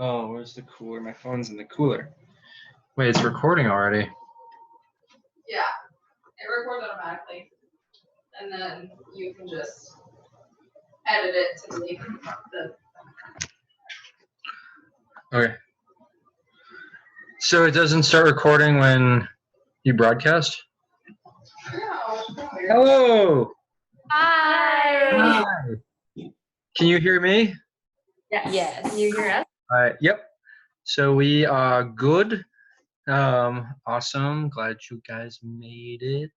Oh, where's the cooler? My phone's in the cooler. Wait, it's recording already. Yeah, it records automatically, and then you can just edit it to make the. Okay. So it doesn't start recording when you broadcast? No. Hello! Hi. Hi! Can you hear me? Yes. Can you hear us? Yep. So we are good. Awesome. Glad you guys made it.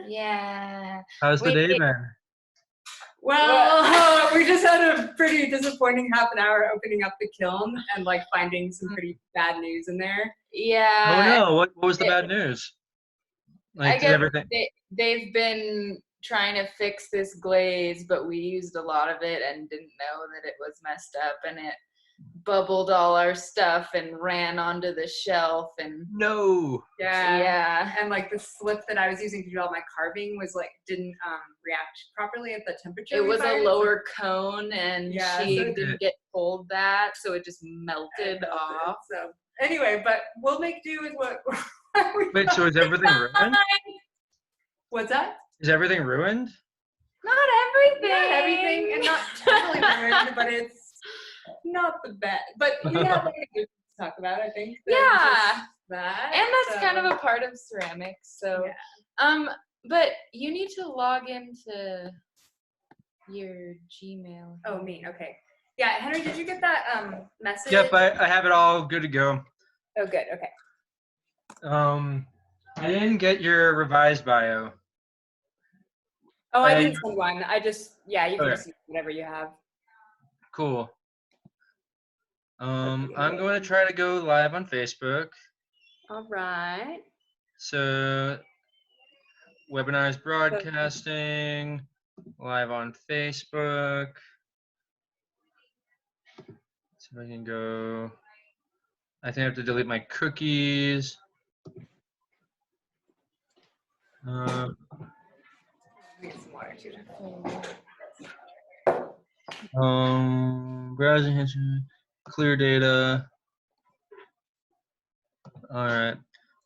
Yeah. How's the day been? Well, we just had a pretty disappointing half an hour opening up the kiln and like finding some pretty bad news in there. Yeah. Oh no, what was the bad news? I Like guess everything. they've been trying to fix this glaze, but we used a lot of it and didn't know that it was messed up, and it bubbled all our stuff and ran onto the shelf, and No. yeah. And like the slip that I was using to do all my carving was like didn't react properly at the temperature. It we was a fired, lower cone, and Yeah, she so- didn't get told that, so it just so melted off. So anyway, but we'll make do with what. we Wait, so is everything ruined? What's that? Is everything ruined? Not everything. Not everything, and not totally ruined, but it's not the best. But you have like a good to talk about, I think. than Yeah. just That. And that's so- kind of a part of ceramics. So, Yeah. but you need to log into your Gmail. Oh, me. Okay. Yeah, Henry, did you get that message? Yep, I have it all good to go. Oh, good. Okay. I didn't get your revised bio. Oh, I I- didn't send one. I just you can Okay. just use whatever you have. Cool. I'm going to try to go live on Facebook. All right. So, webinars broadcasting, live on Facebook. So I can go. I think I have to delete my cookies. Get some water too. Browsing history, clear data. All right.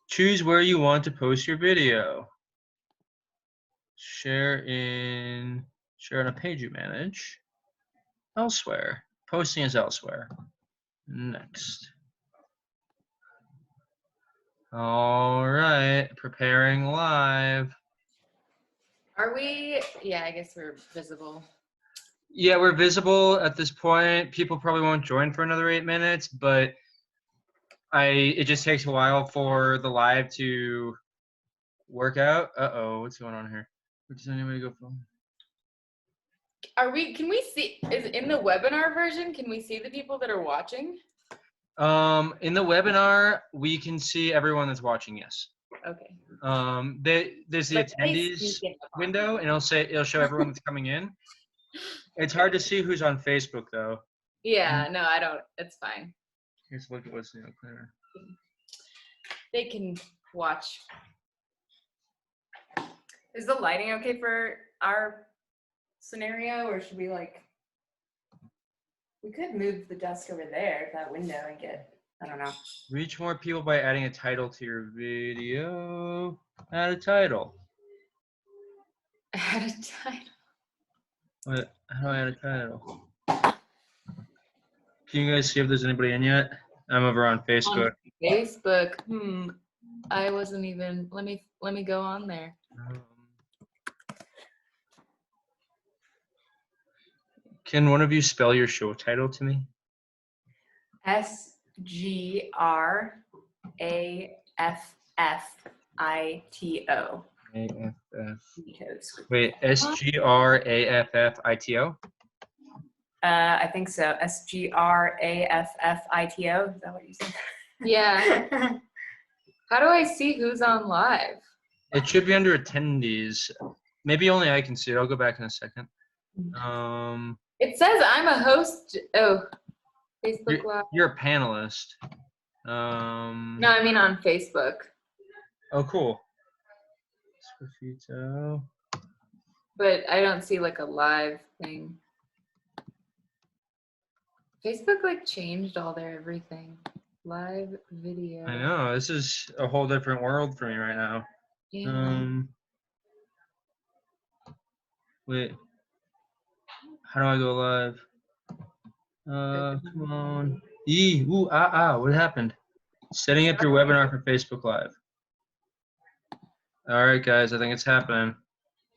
Choose where you want to post your video. Share on a page you manage. Elsewhere. Posting is elsewhere. Next. All right. Preparing live. Are we? Yeah, I guess we're visible. Yeah, we're visible at this point. People probably won't join for another 8 minutes, but it just takes a while for the live to work out. Uh-oh, what's going on here? Where does anybody go from? Can we see, is in the webinar version, can we see the people that are watching? In the webinar, we can see everyone that's watching, yes. Okay. There's the But they attendees sneak in. window, and it'll show everyone that's coming in. It's hard to see who's on Facebook, though. Yeah, no, I don't, it's fine. Here's a look at what's clear. They can watch. Is the lighting okay for our scenario, or should we like? We could move the desk over there, that window, and get. I don't know. Reach more people by adding a title to your video. Add a title. Add a title. What? How do I add a title? Can you guys see if there's anybody in yet? I'm over on Facebook. Facebook. I wasn't even. Let me go on there. Can one of you spell your show title to me? SGRAFFITO. AFF. Wait, SGRAFFITO? I think so. SGRAFFITO. Is that what you said? Yeah. How do I see who's on live? It should be under attendees. Maybe only I can see it. I'll go back in a second. It says I'm a host. Oh, Facebook Live. You're a panelist. No, I mean on Facebook. Oh, cool. Swiftito. But I don't see like a live thing. Facebook like changed all their everything. Live video. I know, this is a whole different world for me right now. Yeah. Wait. How do I go live? Come on. What happened? Setting up your webinar for Facebook Live. All right, guys, I think it's happening.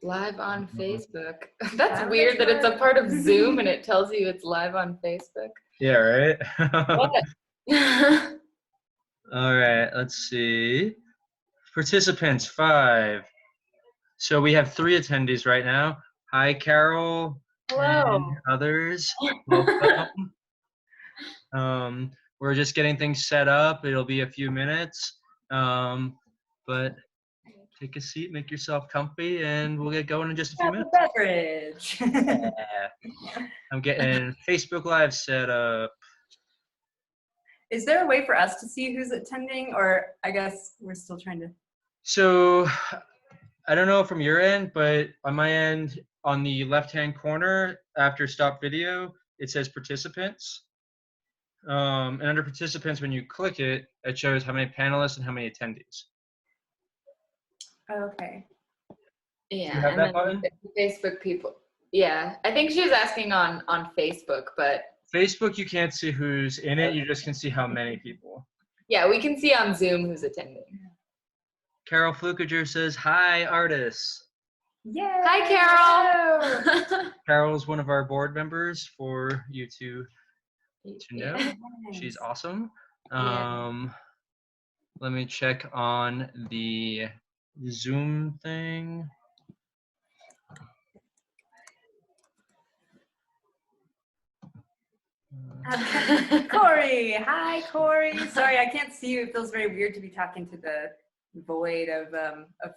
Live on Mhm. Facebook. That's Live on weird that it's a Facebook. part of Zoom and it tells you it's live on Facebook. Yeah, right? What? All right, let's see. Participants, 5. So we have 3 attendees right now. Hi, Carol. Hello. And others. Welcome. We're just getting things set up. It'll be a few minutes. But take a seat, make yourself comfy, and we'll get going in just a few Grab a minutes. beverage. Yeah. I'm getting Facebook Live set up. Is there a way for us to see who's attending, or I guess we're still trying to? So I don't know from your end, but on my end, on the left-hand corner after stop video, it says participants. And under participants, when you click it, it shows how many panelists and how many attendees. Oh, okay. Yeah. You have and that then button? the Facebook people. Yeah. I think she was asking on Facebook, but Facebook, you can't see who's in it. You just can see how many people. yeah, we can see on Zoom who's attending. Carol Flukager says, hi, artists. Yeah. Hi, Carol. Carol's one of our board members for you to know. Yeah. She's awesome. Yeah. Let me check on the Zoom thing. Corey. Hi, Corey. Sorry, I can't see you. It feels very weird to be talking to the void of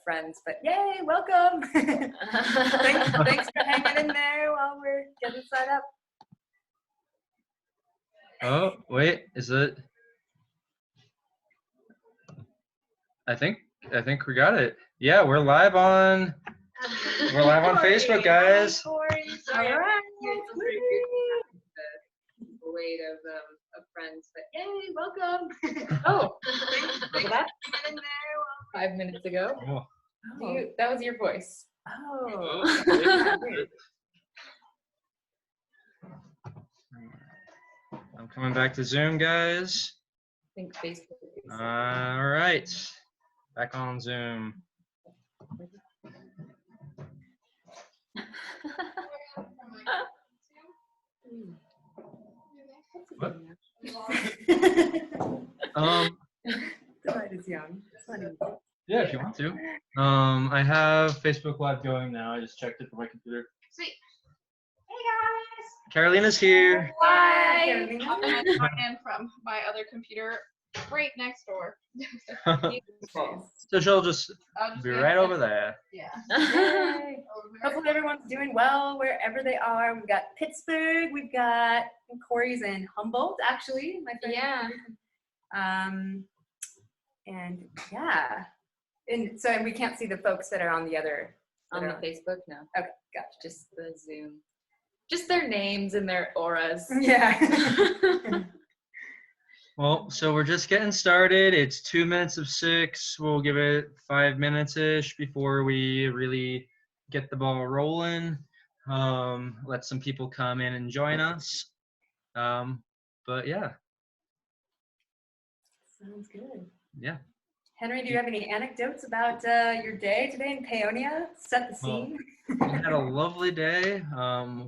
friends, but yay, welcome. thanks for hanging in there while we're getting set up. Oh, wait, is it? I think we got it. Yeah, we're live on Facebook, guys. Corey. Sorry, All right. it's very The void of friends, but yay, welcome. Oh, Thanks that's for hanging in there. 5 minutes ago. cool. That was your voice. Oh. I'm coming back to Zoom, guys. I think Facebook. All right, back on Zoom. What? The light is young. It's not even- Yeah, if you want to. I have Facebook Live going now. I just checked it from my computer. Sweet. Hey guys. Carolina's here. Hi. Carolina. I'm gonna join in from my other computer right next door. So she'll just I'll just be right over there. Yeah. Yay. Over there. Hopefully everyone's doing well wherever they are. We've got Pittsburgh, we've got Corey's in Humboldt, actually, my friend. Yeah. And yeah. And so we can't see the folks that are on the other. On the Facebook, no. Okay, gotcha. Just the Zoom. Just their names and their auras. Yeah. Well, so we're just getting started. It's 2 minutes of 6. We'll give it 5 minutes-ish before we really get the ball rolling. Let some people come in and join us. But yeah, Sounds good. yeah. Henry, do you have any anecdotes about your day today in Paonia? Set the Well, scene. We had a lovely day.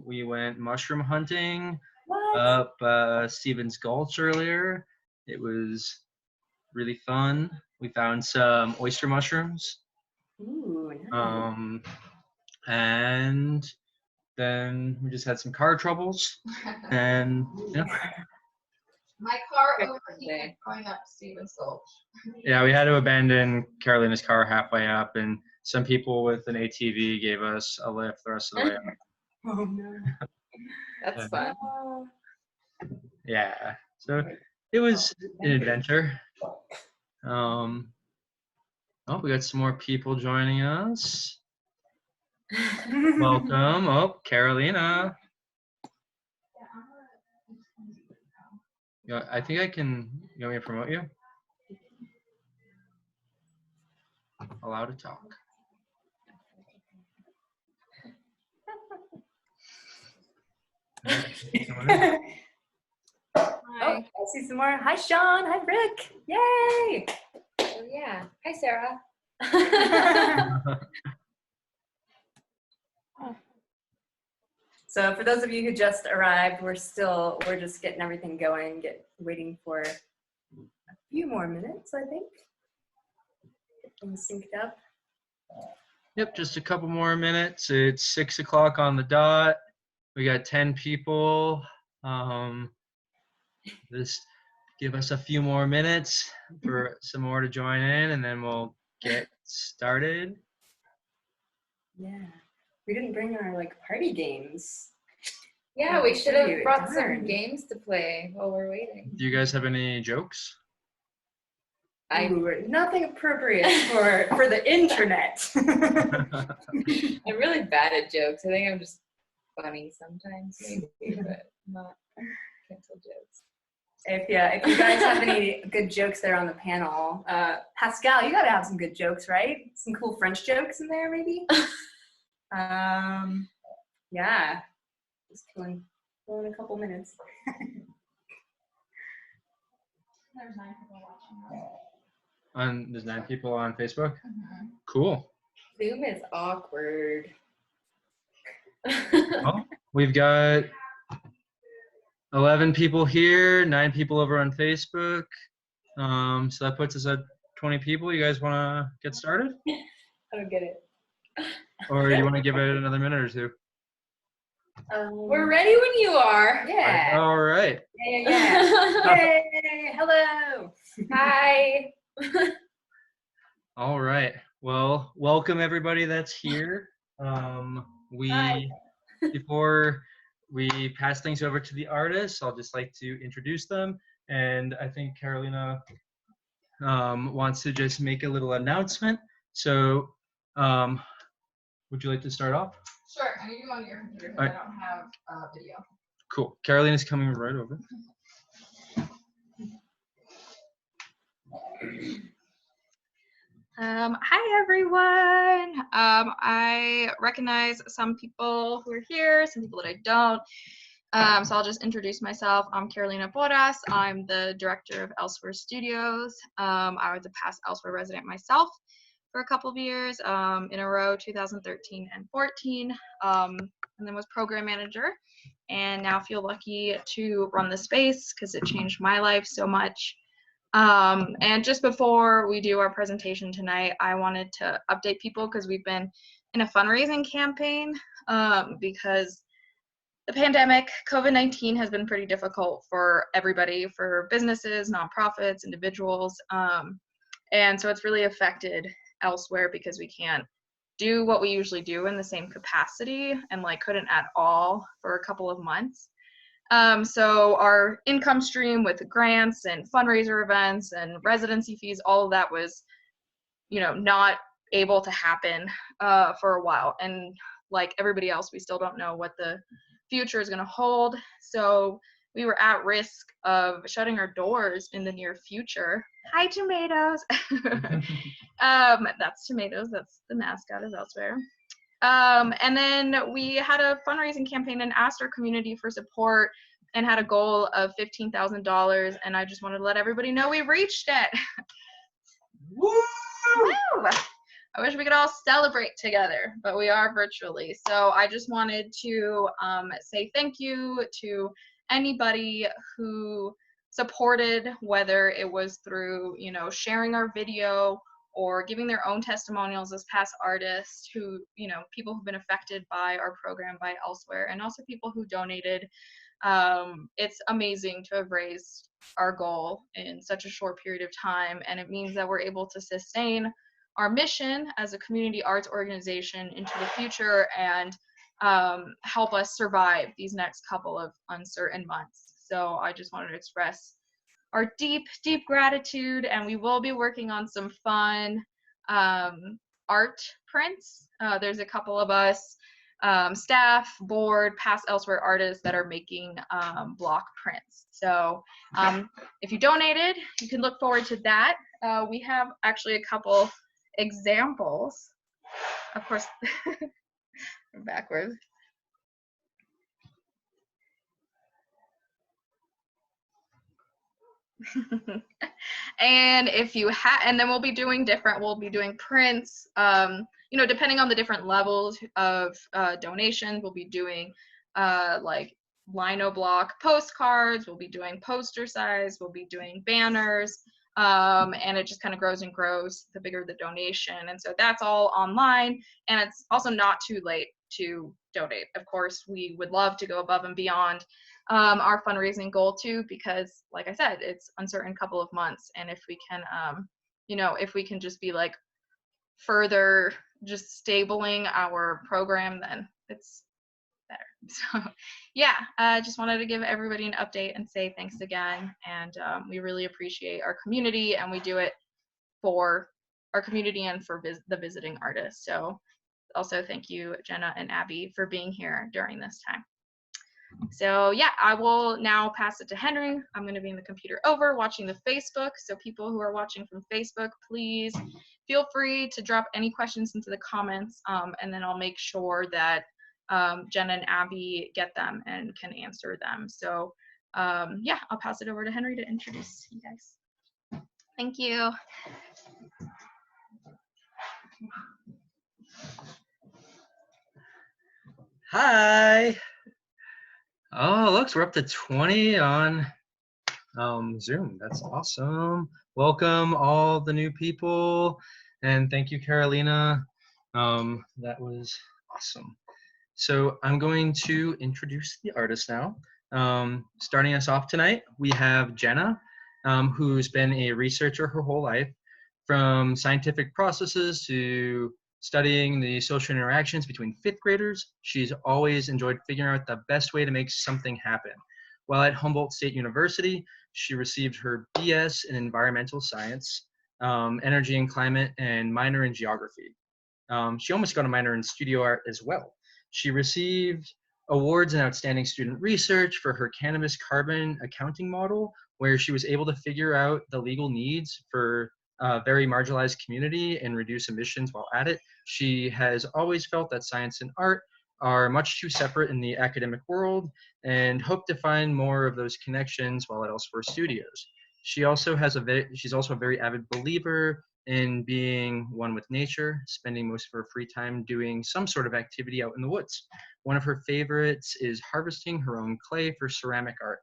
We went mushroom hunting What? up Stevens Gulch earlier. It was really fun. We found some oyster mushrooms. Ooh, nice. And then we just had some car troubles. And My car Okay. overheated going up Stevens Gulch. yeah, we had to abandon Carolina's car halfway up, and some people with an ATV gave us a lift the rest of the way up. Oh no. That's fun. Oh. Yeah, so it was an adventure. Oh, we got some more people joining us. Welcome. Oh, Carolina. Yeah, I think I can. You want me to promote you? Allowed to talk. Someone in? Oh, I see some more. Hi, Sean. Hi, Rick. Yay! Oh, yeah. Hi, Sarah. So for those of you who just arrived, we're just getting everything going, waiting for a few more minutes, I think. Get things synced up. Yep, just a couple more minutes. It's 6 o'clock on the dot. We got 10 people. Just give us a few more minutes for some more to join in, and then we'll get started. Yeah. We didn't bring our party games. Yeah, we should have brought Darn. some games to play while we're waiting. Do you guys have any jokes? Ooh, nothing appropriate for the internet. I'm really bad at jokes. I think I'm just funny sometimes, maybe, but not cancel jokes. If you guys have any good jokes there on the panel, Pascal, you gotta have some good jokes, right? Some cool French jokes in there, maybe. Yeah, just killing a couple minutes. There's 9 people watching. There's 9 people on Facebook. Cool. Zoom is awkward. Well, we've got 11 people here, 9 people over on Facebook. So that puts us at 20 people. You guys want to get started? I don't get it. Or you want to give it another minute or two? We're ready when you are. Yeah. All right. Yeah. Hey, hello. Hi. All right. Well, welcome everybody that's here. Hi. Before we pass things over to the artists, I'll just like to introduce them. And I think Carolina wants to just make a little announcement. So would you like to start off? Sure, I need you on your computer because Alright. I don't have video. Cool. Carolina's coming right over. Hi everyone. I recognize some people who are here, some people that I don't. So I'll just introduce myself. I'm Carolina Porras. I'm the director of Elsewhere Studios. I was a past Elsewhere resident myself for a couple of years in a row, 2013 and 14, and then was program manager. And now feel lucky to run the space because it changed my life so much. And just before we do our presentation tonight, I wanted to update people because we've been in a fundraising campaign because the pandemic, COVID-19 has been pretty difficult for everybody, for businesses, nonprofits, individuals. And so it's really affected Elsewhere because we can't do what we usually do in the same capacity and couldn't at all for a couple of months. So our income stream with grants and fundraiser events and residency fees, all of that was, not able to happen for a while. And like everybody else, we still don't know what the future is going to hold. So we were at risk of shutting our doors in the near future. Hi, Tomatoes. That's Tomatoes. That's the mascot of Elsewhere. And then we had a fundraising campaign and asked our community for support and had a goal of $15,000. And I just wanted to let everybody know we reached it. Woo! I wish we could all celebrate together, but we are virtually. So I just wanted to say thank you to anybody who supported, whether it was through, sharing our video or giving their own testimonials as past artists who, people who've been affected by our program by Elsewhere, and also people who donated. It's amazing to have raised our goal in such a short period of time, and it means that we're able to sustain our mission as a community arts organization into the future and help us survive these next couple of uncertain months. So I just wanted to express our deep, deep gratitude, and we will be working on some fun art prints. There's a couple of us staff, board, past Elsewhere artists that are making block prints. So if you donated, you can look forward to that. We have actually a couple examples. Of course, backwards. And if you have, and then we'll be doing prints, you know, depending on the different levels of donation. We'll be doing like lino block postcards, we'll be doing poster size, we'll be doing banners, and it just kind of grows and grows the bigger the donation. And so that's all online, and it's also not too late to donate. Of course, we would love to go above and beyond our fundraising goal too, because like I said, it's uncertain couple of months, and if we can you know, if we can just be like further just stabling our program, then it's better. So yeah, I just wanted to give everybody an update and say thanks again, and we really appreciate our community, and we do it for our community and for the visiting artists. So also thank you, Jenna and Abby, for being here during this time. So yeah, I will now pass it to Henry. I'm going to be in the computer over watching the Facebook. So people who are watching from Facebook, please feel free to drop any questions into the comments, and then I'll make sure that Jenna and Abby get them and can answer them. So yeah, I'll pass it over to Henry to introduce you guys. Thank you. Hi. Oh, looks, we're up to 20 on Zoom. That's awesome. Welcome all the new people, and thank you, Carolina. That was awesome. So I'm going to introduce the artist now. Starting us off tonight, we have Jenna, who's been a researcher her whole life, from scientific processes to studying the social interactions between fifth graders. She's always enjoyed figuring out the best way to make something happen. While at Humboldt State University, she received her BS in environmental science, energy and climate, and minor in geography. She almost got a minor in studio art as well. She received awards in outstanding student research for her cannabis carbon accounting model, where she was able to figure out the legal needs for a very marginalized community and reduce emissions while at it. She has always felt that science and art are much too separate in the academic world, and hoped to find more of those connections while at Elsewhere Studios. She also has she's also a very avid believer in being one with nature, spending most of her free time doing some sort of activity out in the woods. One of her favorites is harvesting her own clay for ceramic art.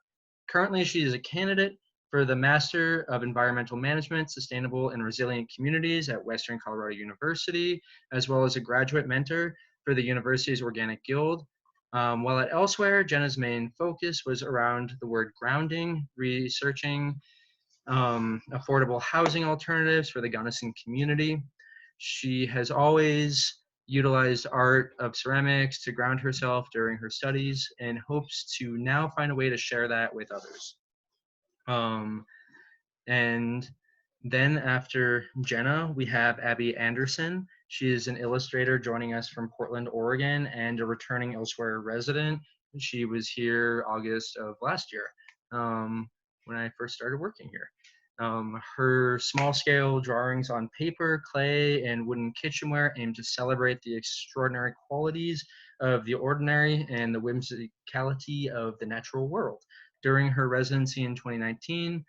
Currently, she is a candidate for the Master of Environmental Management, Sustainable and Resilient Communities at Western Colorado University, as well as a graduate mentor for the university's Organic Guild. While at Elsewhere, Jenna's main focus was around the word grounding, researching affordable housing alternatives for the Gunnison community. She has always utilized art of ceramics to ground herself during her studies, and hopes to now find a way to share that with others. And then after Jenna, we have Abby Anderson. She is an illustrator joining us from Portland, Oregon, and a returning Elsewhere resident. She was here August of last year when I first started working here. Her small-scale drawings on paper, clay, and wooden kitchenware aim to celebrate the extraordinary qualities of the ordinary and the whimsicality of the natural world. During her residency in 2019,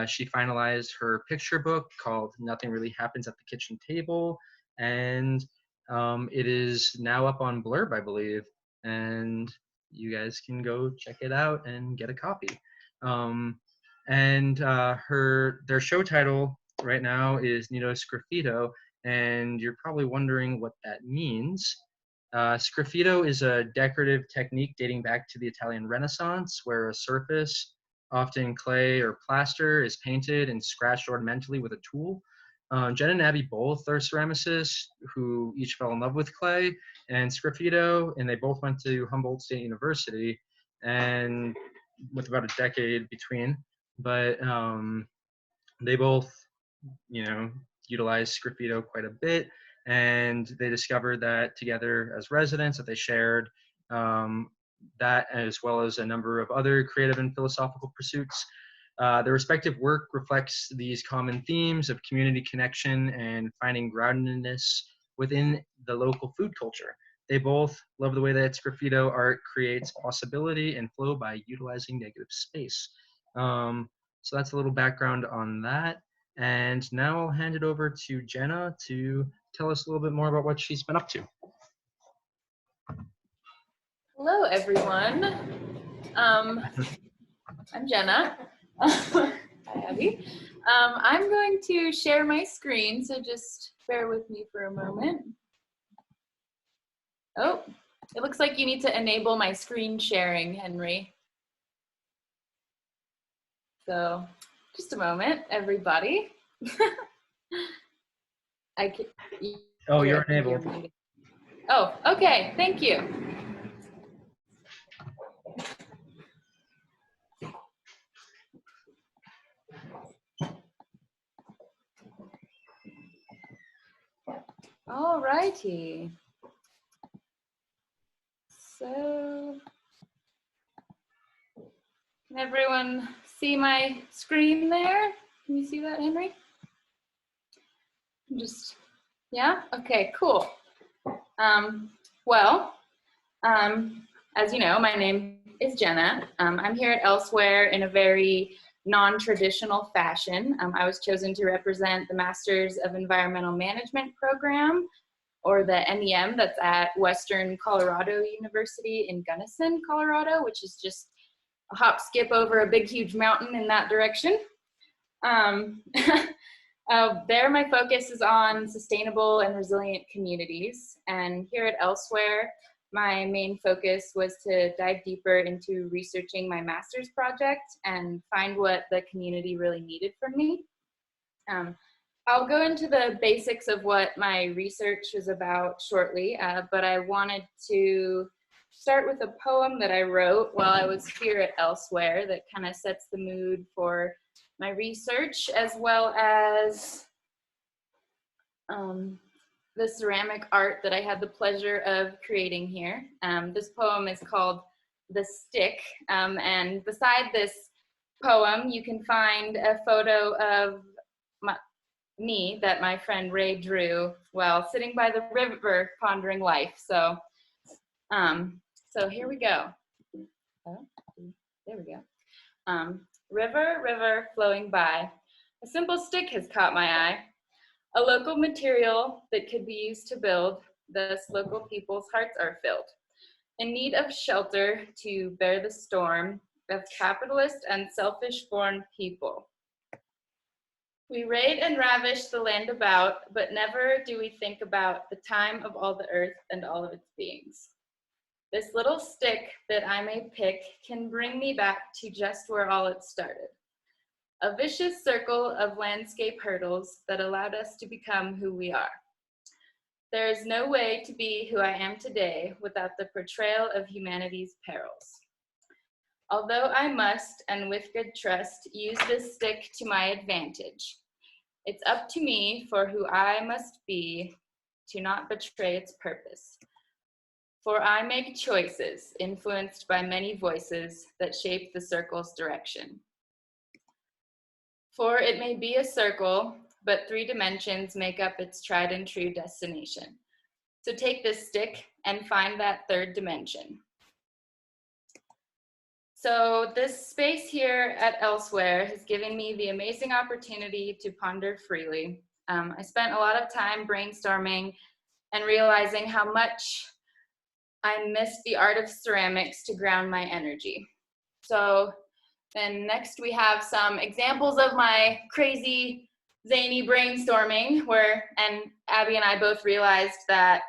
she finalized her picture book called Nothing Really Happens at the Kitchen Table, and it is now up on Blurb, I believe, and you guys can go check it out and get a copy. Their show title right now is Nido Sgraffito, and you're probably wondering what that means. Sgraffito is a decorative technique dating back to the Italian Renaissance, where a surface, often clay or plaster, is painted and scratched ornamentally with a tool. Jen and Abby both are ceramicists who each fell in love with clay and sgraffito, and they both went to Humboldt State University, and with about a decade between. But they both, you know, utilize sgraffito quite a bit, and they discovered that together as residents that they shared that, as well as a number of other creative and philosophical pursuits. Their respective work reflects these common themes of community connection and finding groundedness within the local food culture. They both love the way that Sgraffito art creates possibility and flow by utilizing negative space. So that's a little background on that. And now I'll hand it over to Jenna to tell us a little bit more about what she's been up to. Hello, everyone. I'm Jenna. Hi, Abby. I'm going to share my screen, so just bear with me for a moment. Oh, it looks like you need to enable my screen sharing, Henry. So just a moment, everybody. Oh, you're enabled. Oh, okay, thank you. All righty. So, can everyone see my screen there? Can you see that, Henry? Yeah? Okay, cool. As you know, my name is Jenna. I'm here at Elsewhere in a very non-traditional fashion. I was chosen to represent the Masters of Environmental Management program, or the MEM, that's at Western Colorado University in Gunnison, Colorado, which is just a hop, skip over a big, huge mountain in that direction. There, my focus is on sustainable and resilient communities. And here at Elsewhere, my main focus was to dive deeper into researching my master's project and find what the community really needed from me. I'll go into the basics of what my research was about shortly, but I wanted to start with a poem that I wrote while I was here at Elsewhere that kind of sets the mood for my research, as well as the ceramic art that I had the pleasure of creating here. This poem is called The Stick, and beside this poem, you can find a photo of me that my friend Ray drew while sitting by the river pondering life. So here we go. Oh, there we go. River, river flowing by, a simple stick has caught my eye, a local material that could be used to build, thus local people's hearts are filled, in need of shelter to bear the storm of capitalist and selfish-born people. We raid and ravish the land about, but never do we think about the time of all the earth and all of its beings. This little stick that I may pick can bring me back to just where all it started. A vicious circle of landscape hurdles that allowed us to become who we are. There is no way to be who I am today without the portrayal of humanity's perils. Although I must, and with good trust, use this stick to my advantage, it's up to me for who I must be to not betray its purpose. For I make choices influenced by many voices that shape the circle's direction. For it may be a circle, but 3 dimensions make up its tried and true destination. So take this stick and find that 3rd dimension. So this space here at Elsewhere has given me the amazing opportunity to ponder freely. I spent a lot of time brainstorming and realizing how much I missed the art of ceramics to ground my energy. So then next we have some examples of my crazy, zany brainstorming and Abby and I both realized that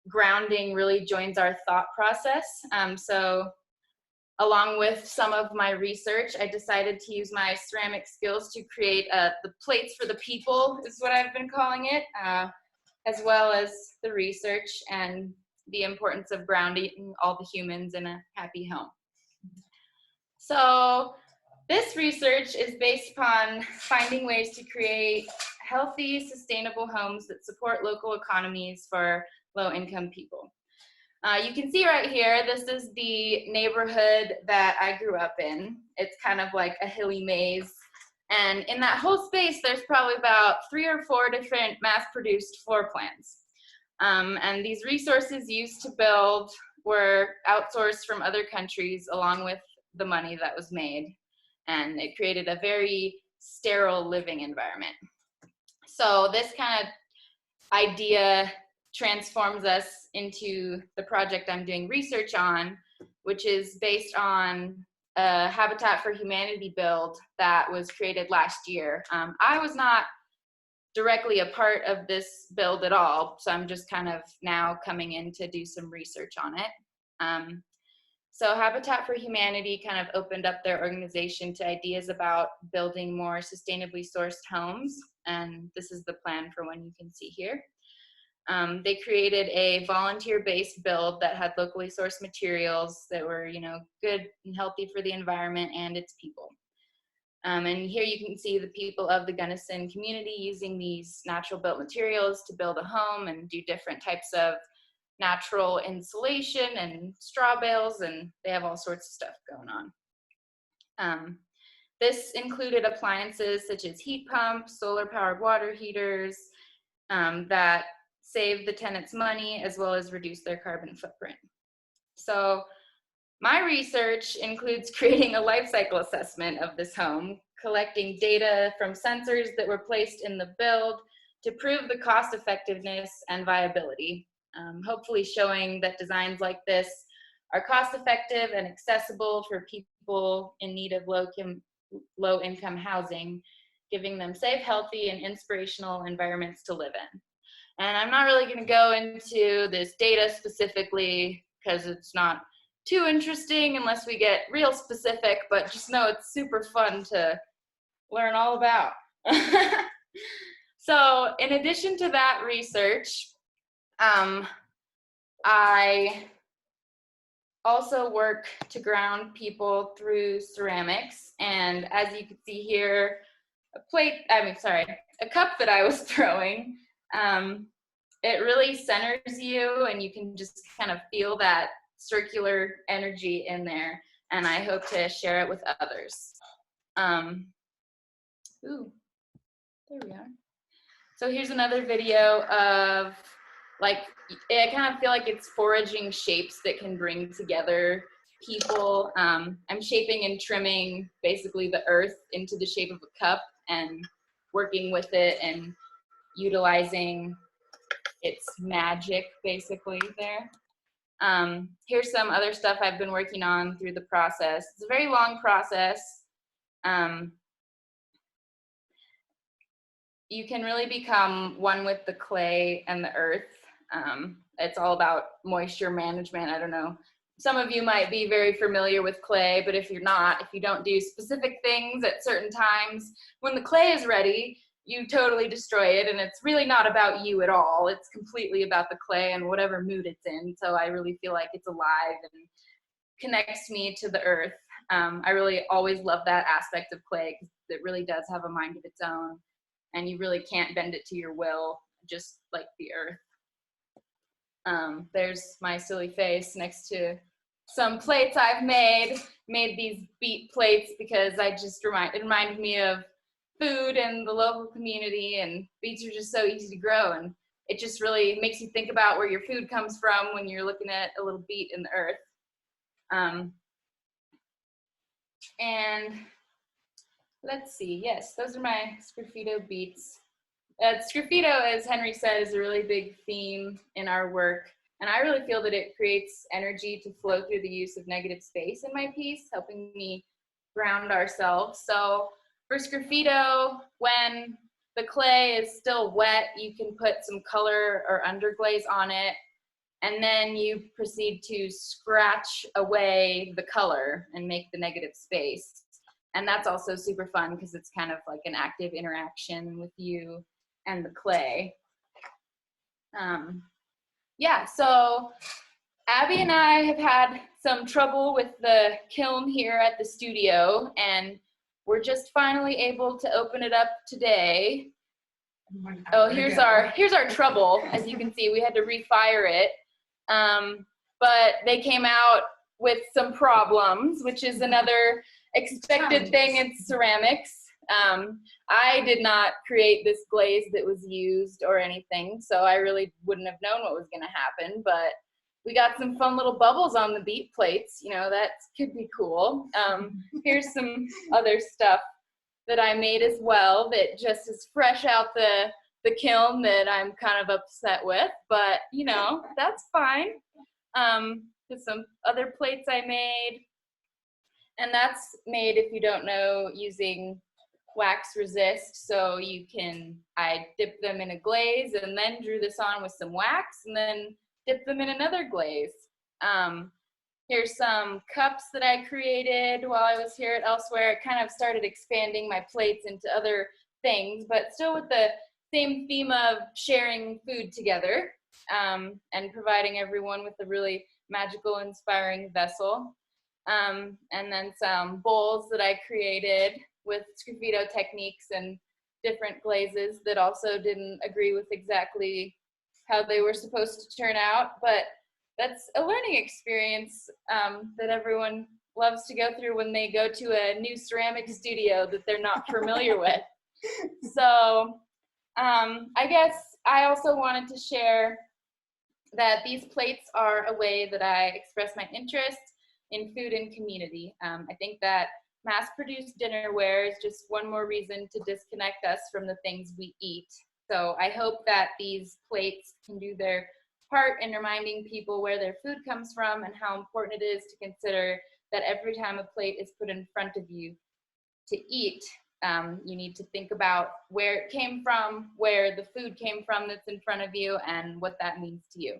grounding really joins our thought process. So along with some of my research, I decided to use my ceramic skills to create the plates for the people, is what I've been calling it, as well as the research and the importance of grounding all the humans in a happy home. So this research is based upon finding ways to create healthy, sustainable homes that support local economies for low-income people. You can see right here, this is the neighborhood that I grew up in. It's kind of like a hilly maze. And in that whole space, there's probably about 3 or 4 different mass-produced floor plans. And these resources used to build were outsourced from other countries along with the money that was made. And it created a very sterile living environment. So this kind of idea transforms us into the project I'm doing research on, which is based on a Habitat for Humanity build that was created last year. I was not directly a part of this build at all, so I'm just kind of now coming in to do some research on it. So Habitat for Humanity kind of opened up their organization to ideas about building more sustainably sourced homes, and this is the plan for one you can see here. They created a volunteer-based build that had locally sourced materials that were, good and healthy for the environment and its people. And here you can see the people of the Gunnison community using these natural built materials to build a home and do different types of natural insulation and straw bales, and they have all sorts of stuff going on. This included appliances such as heat pumps, solar-powered water heaters that save the tenants money as well as reduce their carbon footprint. So my research includes creating a life cycle assessment of this home, collecting data from sensors that were placed in the build to prove the cost effectiveness and viability, hopefully showing that designs like this are cost effective and accessible for people in need of low income housing, giving them safe, healthy, and inspirational environments to live in. And I'm not really going to go into this data specifically because it's not too interesting unless we get real specific, but just know it's super fun to learn all about. So in addition to that research, I also work to ground people through ceramics. And as you can see here, a cup that I was throwing, it really centers you and you can just kind of feel that circular energy in there. And I hope to share it with others. Ooh, there we are. So here's another video of I kind of feel like it's foraging shapes that can bring together people. I'm shaping and trimming basically the earth into the shape of a cup and working with it and utilizing its magic basically there. Here's some other stuff I've been working on through the process. It's a very long process. You can really become one with the clay and the earth. It's all about moisture management. I don't know. Some of you might be very familiar with clay, but if you're not, if you don't do specific things at certain times, when the clay is ready, you totally destroy it, and it's really not about you at all. It's completely about the clay and whatever mood it's in. So I really feel like it's alive and connects me to the earth. I really always love that aspect of clay because it really does have a mind of its own, and you really can't bend it to your will, just like the earth. There's my silly face next to some plates I've made these beet plates because it reminded me of food and the local community, and beets are just so easy to grow, and it just really makes you think about where your food comes from when you're looking at a little beet in the earth. And let's see, yes, those are my Sgraffito beets. Sgraffito, as Henry said, is a really big theme in our work, and I really feel that it creates energy to flow through the use of negative space in my piece, helping me ground ourselves. So for Sgraffito, when the clay is still wet, you can put some color or underglaze on it, and then you proceed to scratch away the color and make the negative space. And that's also super fun because it's kind of like an active interaction with you and the clay. Yeah, so Abby and I have had some trouble with the kiln here at the studio, and we're just finally able to open it up today. Oh, here's our trouble. As you can see, we had to refire it. But they came out with some problems, which is another expected thing in ceramics. I did not create this glaze that was used or anything, so I really wouldn't have known what was going to happen. But we got some fun little bubbles on the beat plates. You know, that could be cool. Here's some other stuff that I made as well that just is fresh out the kiln that I'm kind of upset with, but you know, that's fine. There's some other plates I made, and that's made, if you don't know, using wax resist. So I dipped them in a glaze and then drew this on with some wax and then dipped them in another glaze. Here's some cups that I created while I was here at Elsewhere. It kind of started expanding my plates into other things, but still with the same theme of sharing food together, and providing everyone with a really magical, inspiring vessel. And then some bowls that I created with Sgraffito techniques and different glazes that also didn't agree with exactly how they were supposed to turn out, but that's a learning experience that everyone loves to go through when they go to a new ceramic studio that they're not familiar with. So I guess I also wanted to share that these plates are a way that I express my interest in food and community. I think that mass-produced dinnerware is just one more reason to disconnect us from the things we eat. So I hope that these plates can do their part in reminding people where their food comes from and how important it is to consider that every time a plate is put in front of you to eat, you need to think about where it came from, where the food came from that's in front of you, and what that means to you.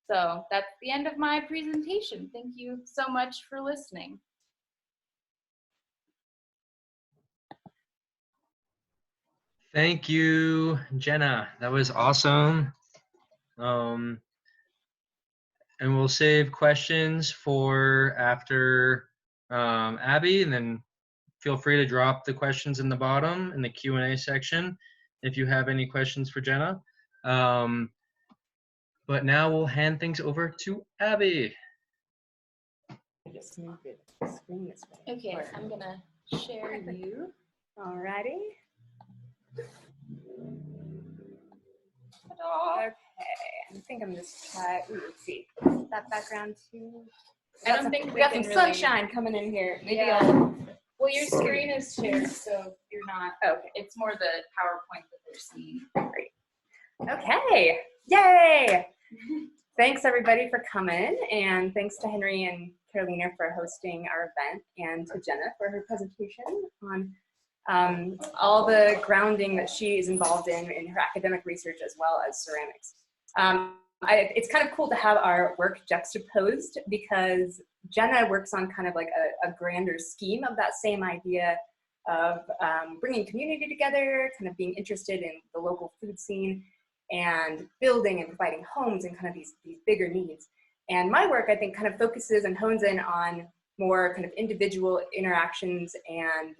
So that's the end of my presentation. Thank you so much for listening. Thank you, Jenna. That was awesome. And we'll save questions for after Abby, and then feel free to drop the questions in the bottom in the Q&A section if you have any questions for Jenna. But now we'll hand things over to Abby. Just move it the screen this way. Okay, I'm gonna share you. Alrighty. Ta-da. Okay, I think I'm just try. Ooh, let's see. That background too. I don't think we got can some really- sunshine coming in here. Maybe Yeah. I'll. Well, your screen is shared, so you're not. Okay. It's more the PowerPoint that they're seeing. Okay. Yay! Thanks everybody for coming, and thanks to Henry and Carolina for hosting our event, and to Jenna for her presentation on all the grounding that she is involved in her academic research as well as ceramics. It's kind of cool to have our work juxtaposed, because Jenna works on kind of like a grander scheme of that same idea of bringing community together, kind of being interested in the local food scene and building and providing homes and kind of these bigger needs. And my work, I think, kind of focuses and hones in on more kind of individual interactions and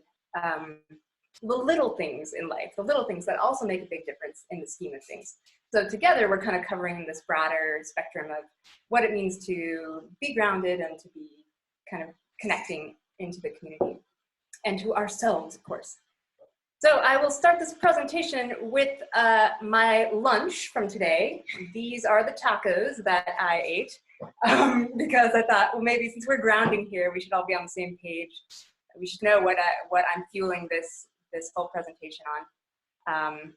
the little things in life, the little things that also make a big difference in the scheme of things. So together, we're kind of covering this broader spectrum of what it means to be grounded and to be kind of connecting into the community and to ourselves, of course. So I will start this presentation with my lunch from today. These are the tacos that I ate because I thought, well, maybe since we're grounding here, we should all be on the same page. We should know what I'm fueling this whole presentation on.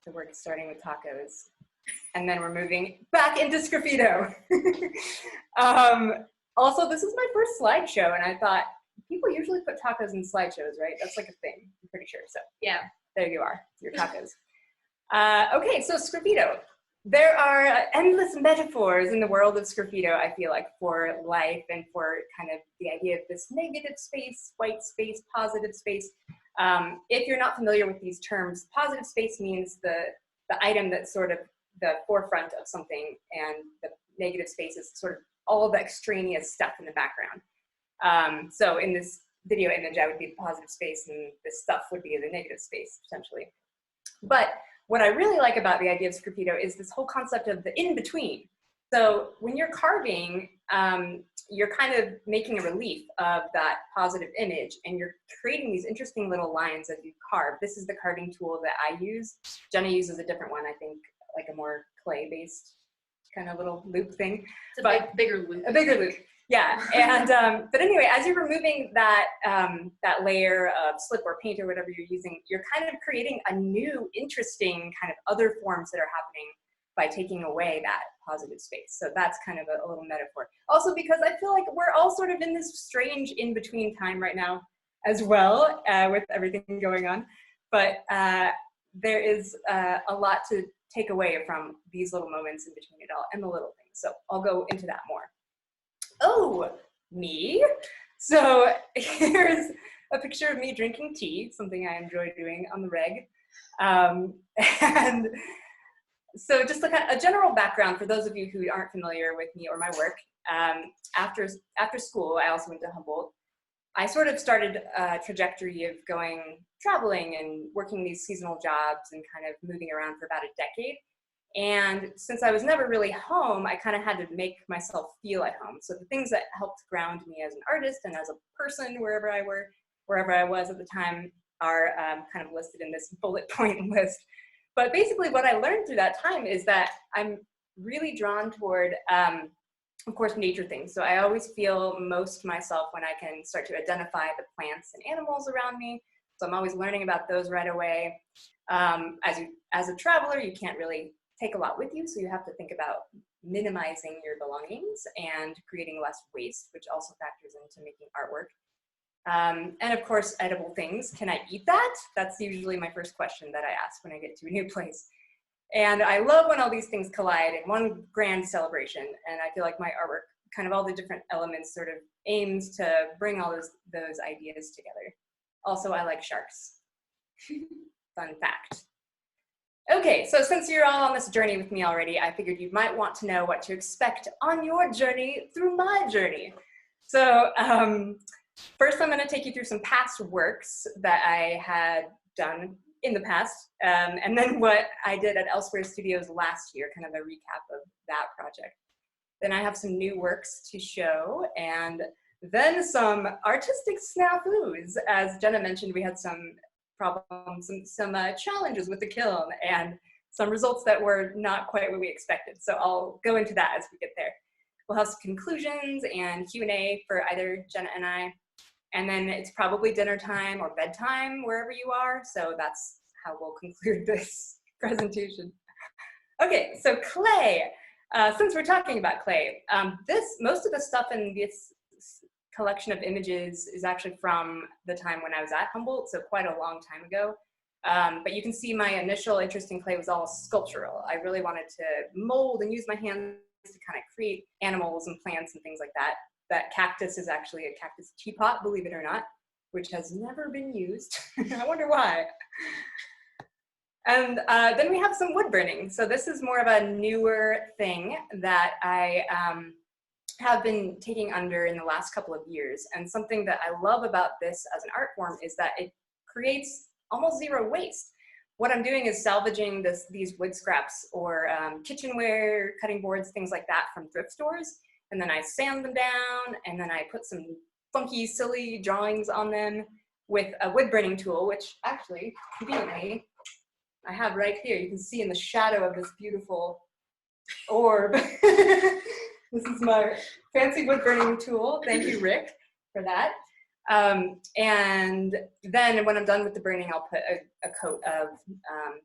So we're starting with tacos, and then we're moving back into Sgraffito. Also, this is my first slideshow, and I thought, people usually put tacos in slideshows, right? That's like a thing, I'm pretty sure. So Yeah. there you are, your tacos. Okay, so Sgraffito. There are endless metaphors in the world of Sgraffito, I feel like, for life and for kind of the idea of this negative space, white space, positive space. If you're not familiar with these terms, positive space means the item that's sort of the forefront of something, and the negative space is sort of all the extraneous stuff in the background. So in this video image, I would be the positive space, and this stuff would be the negative space, potentially. But what I really like about the idea of Scripito is this whole concept of the in-between. So when you're carving, you're kind of making a relief of that positive image, and you're creating these interesting little lines as you carve. This is the carving tool that I use. Jenna uses a different one, I think, like a more clay-based kind of little loop thing. It's a bigger loop. A bigger loop, yeah. And but anyway, as you're removing that that layer of slip or paint or whatever you're using, you're kind of creating a new, interesting kind of other forms that are happening by taking away that positive space. So that's kind of a little metaphor. Also because I feel like we're all sort of in this strange in-between time right now as well, with everything going on. But there is a lot to take away from these little moments in between it all and the little things. So I'll go into that more. Oh, me. So here's a picture of me drinking tea, something I enjoy doing on the reg. And so just a general background for those of you who aren't familiar with me or my work. After school, I also went to Humboldt. I sort of started a trajectory of traveling and working these seasonal jobs and kind of moving around for about a decade. And since I was never really home, I kind of had to make myself feel at home. So the things that helped ground me as an artist and as a person, wherever I was at the time, are kind of listed in this bullet point list. But basically what I learned through that time is that I'm really drawn toward, of course, nature things. So I always feel most myself when I can start to identify the plants and animals around me. So I'm always learning about those right away. As a traveler, you can't really take a lot with you, so you have to think about minimizing your belongings and creating less waste, which also factors into making artwork. And of course, edible things. Can I eat that? That's usually my first question that I ask when I get to a new place. And I love when all these things collide in one grand celebration. And I feel like my artwork, kind of all the different elements, sort of aims to bring all those ideas together. Also, I like sharks. Fun fact. Okay, so since you're all on this journey with me already, I figured you might want to know what to expect on your journey through my journey. So first I'm gonna take you through some past works that I had done in the past, and then what I did at Elsewhere Studios last year, kind of a recap of that project. Then I have some new works to show, and then some artistic snafus. As Jenna mentioned, we had some problems, some challenges with the kiln, and some results that were not quite what we expected. So I'll go into that as we get there. We'll have some conclusions and Q&A for either Jenna and I. And then it's probably dinner time or bedtime wherever you are. So that's how we'll conclude this presentation. Okay, so clay. Since we're talking about clay, most of the stuff in this collection of images is actually from the time when I was at Humboldt, so quite a long time ago. But you can see my initial interest in clay was all sculptural. I really wanted to mold and use my hands to kind of create animals and plants and things like that. That cactus is actually a cactus teapot, believe it or not, which has never been used. I wonder why. And then we have some wood burning. So this is more of a newer thing that I have been taking under in the last couple of years. And something that I love about this as an art form is that it creates almost zero waste. What I'm doing is salvaging these wood scraps or kitchenware, cutting boards, things like that from thrift stores. And then I sand them down, and then I put some funky, silly drawings on them with a wood burning tool, which actually, conveniently, I have right here. You can see in the shadow of this beautiful orb. This is my fancy wood burning tool. Thank you, Rick, for that. And then when I'm done with the burning, I'll put a coat of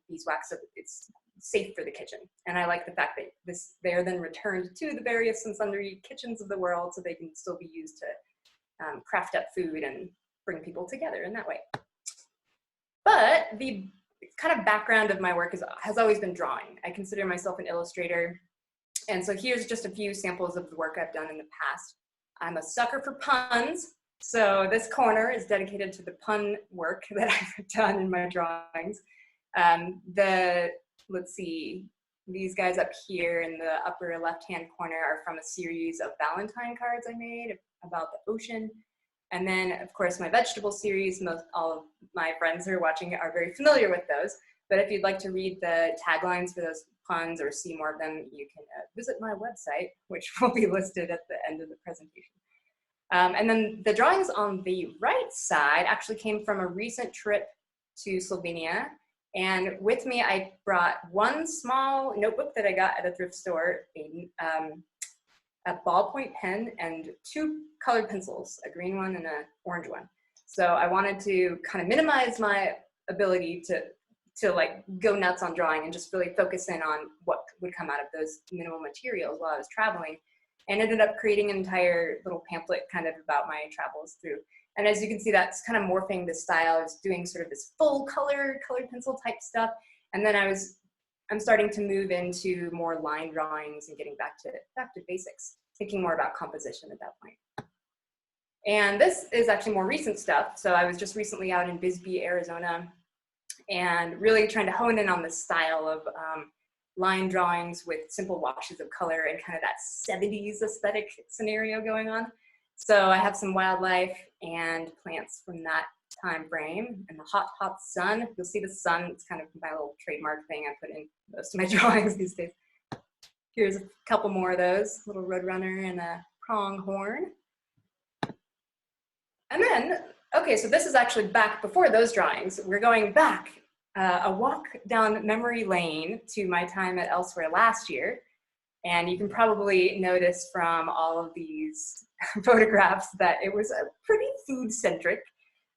beeswax so that it's safe for the kitchen. And I like the fact that they are then returned to the various and sundry kitchens of the world so they can still be used to craft up food and bring people together in that way. But the kind of background of my work has always been drawing. I consider myself an illustrator. And so here's just a few samples of the work I've done in the past. I'm a sucker for puns. So this corner is dedicated to the pun work that I've done in my drawings. Let's see, these guys up here in the upper left-hand corner are from a series of Valentine cards I made about the ocean. And then, of course, my vegetable series, all of my friends who are watching are very familiar with those. But if you'd like to read the taglines for those puns or see more of them, you can visit my website, which will be listed at the end of the presentation. And then the drawings on the right side actually came from a recent trip to Slovenia. And with me, I brought one small notebook that I got at a thrift store, a ballpoint pen, and 2 colored pencils, a green one and an orange one. So I wanted to kind of minimize my ability to like go nuts on drawing and just really focus in on what would come out of those minimal materials while I was traveling, and ended up creating an entire little pamphlet kind of about my travels through. And as you can see, that's kind of morphing the style. I was doing sort of this full colored pencil type stuff. And then I'm starting to move into more line drawings and getting back to basics, thinking more about composition at that point. And this is actually more recent stuff. So I was just recently out in Bisbee, Arizona, and really trying to hone in on the style of line drawings with simple washes of color and kind of that 70s aesthetic scenario going on. So I have some wildlife and plants from that time frame, and the hot, hot sun. You'll see the sun, it's kind of my little trademark thing I put in most of my drawings these days. Here's a couple more of those, little roadrunner and a pronghorn. And then, okay, so this is actually back before those drawings. We're going back a walk down memory lane to my time at Elsewhere last year. And you can probably notice from all of these photographs that it was a pretty food-centric.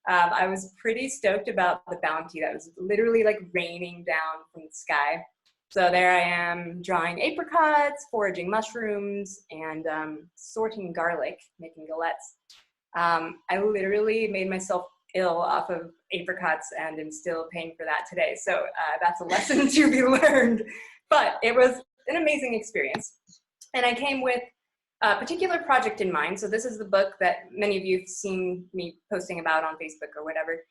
I was pretty stoked about the bounty that was literally like raining down from the sky. So there I am drawing apricots, foraging mushrooms, and sorting garlic, making galettes. I literally made myself ill off of apricots and am still paying for that today. So that's a lesson to be learned, but it was an amazing experience. And I came with a particular project in mind. So this is the book that many of you have seen me posting about on Facebook or whatever.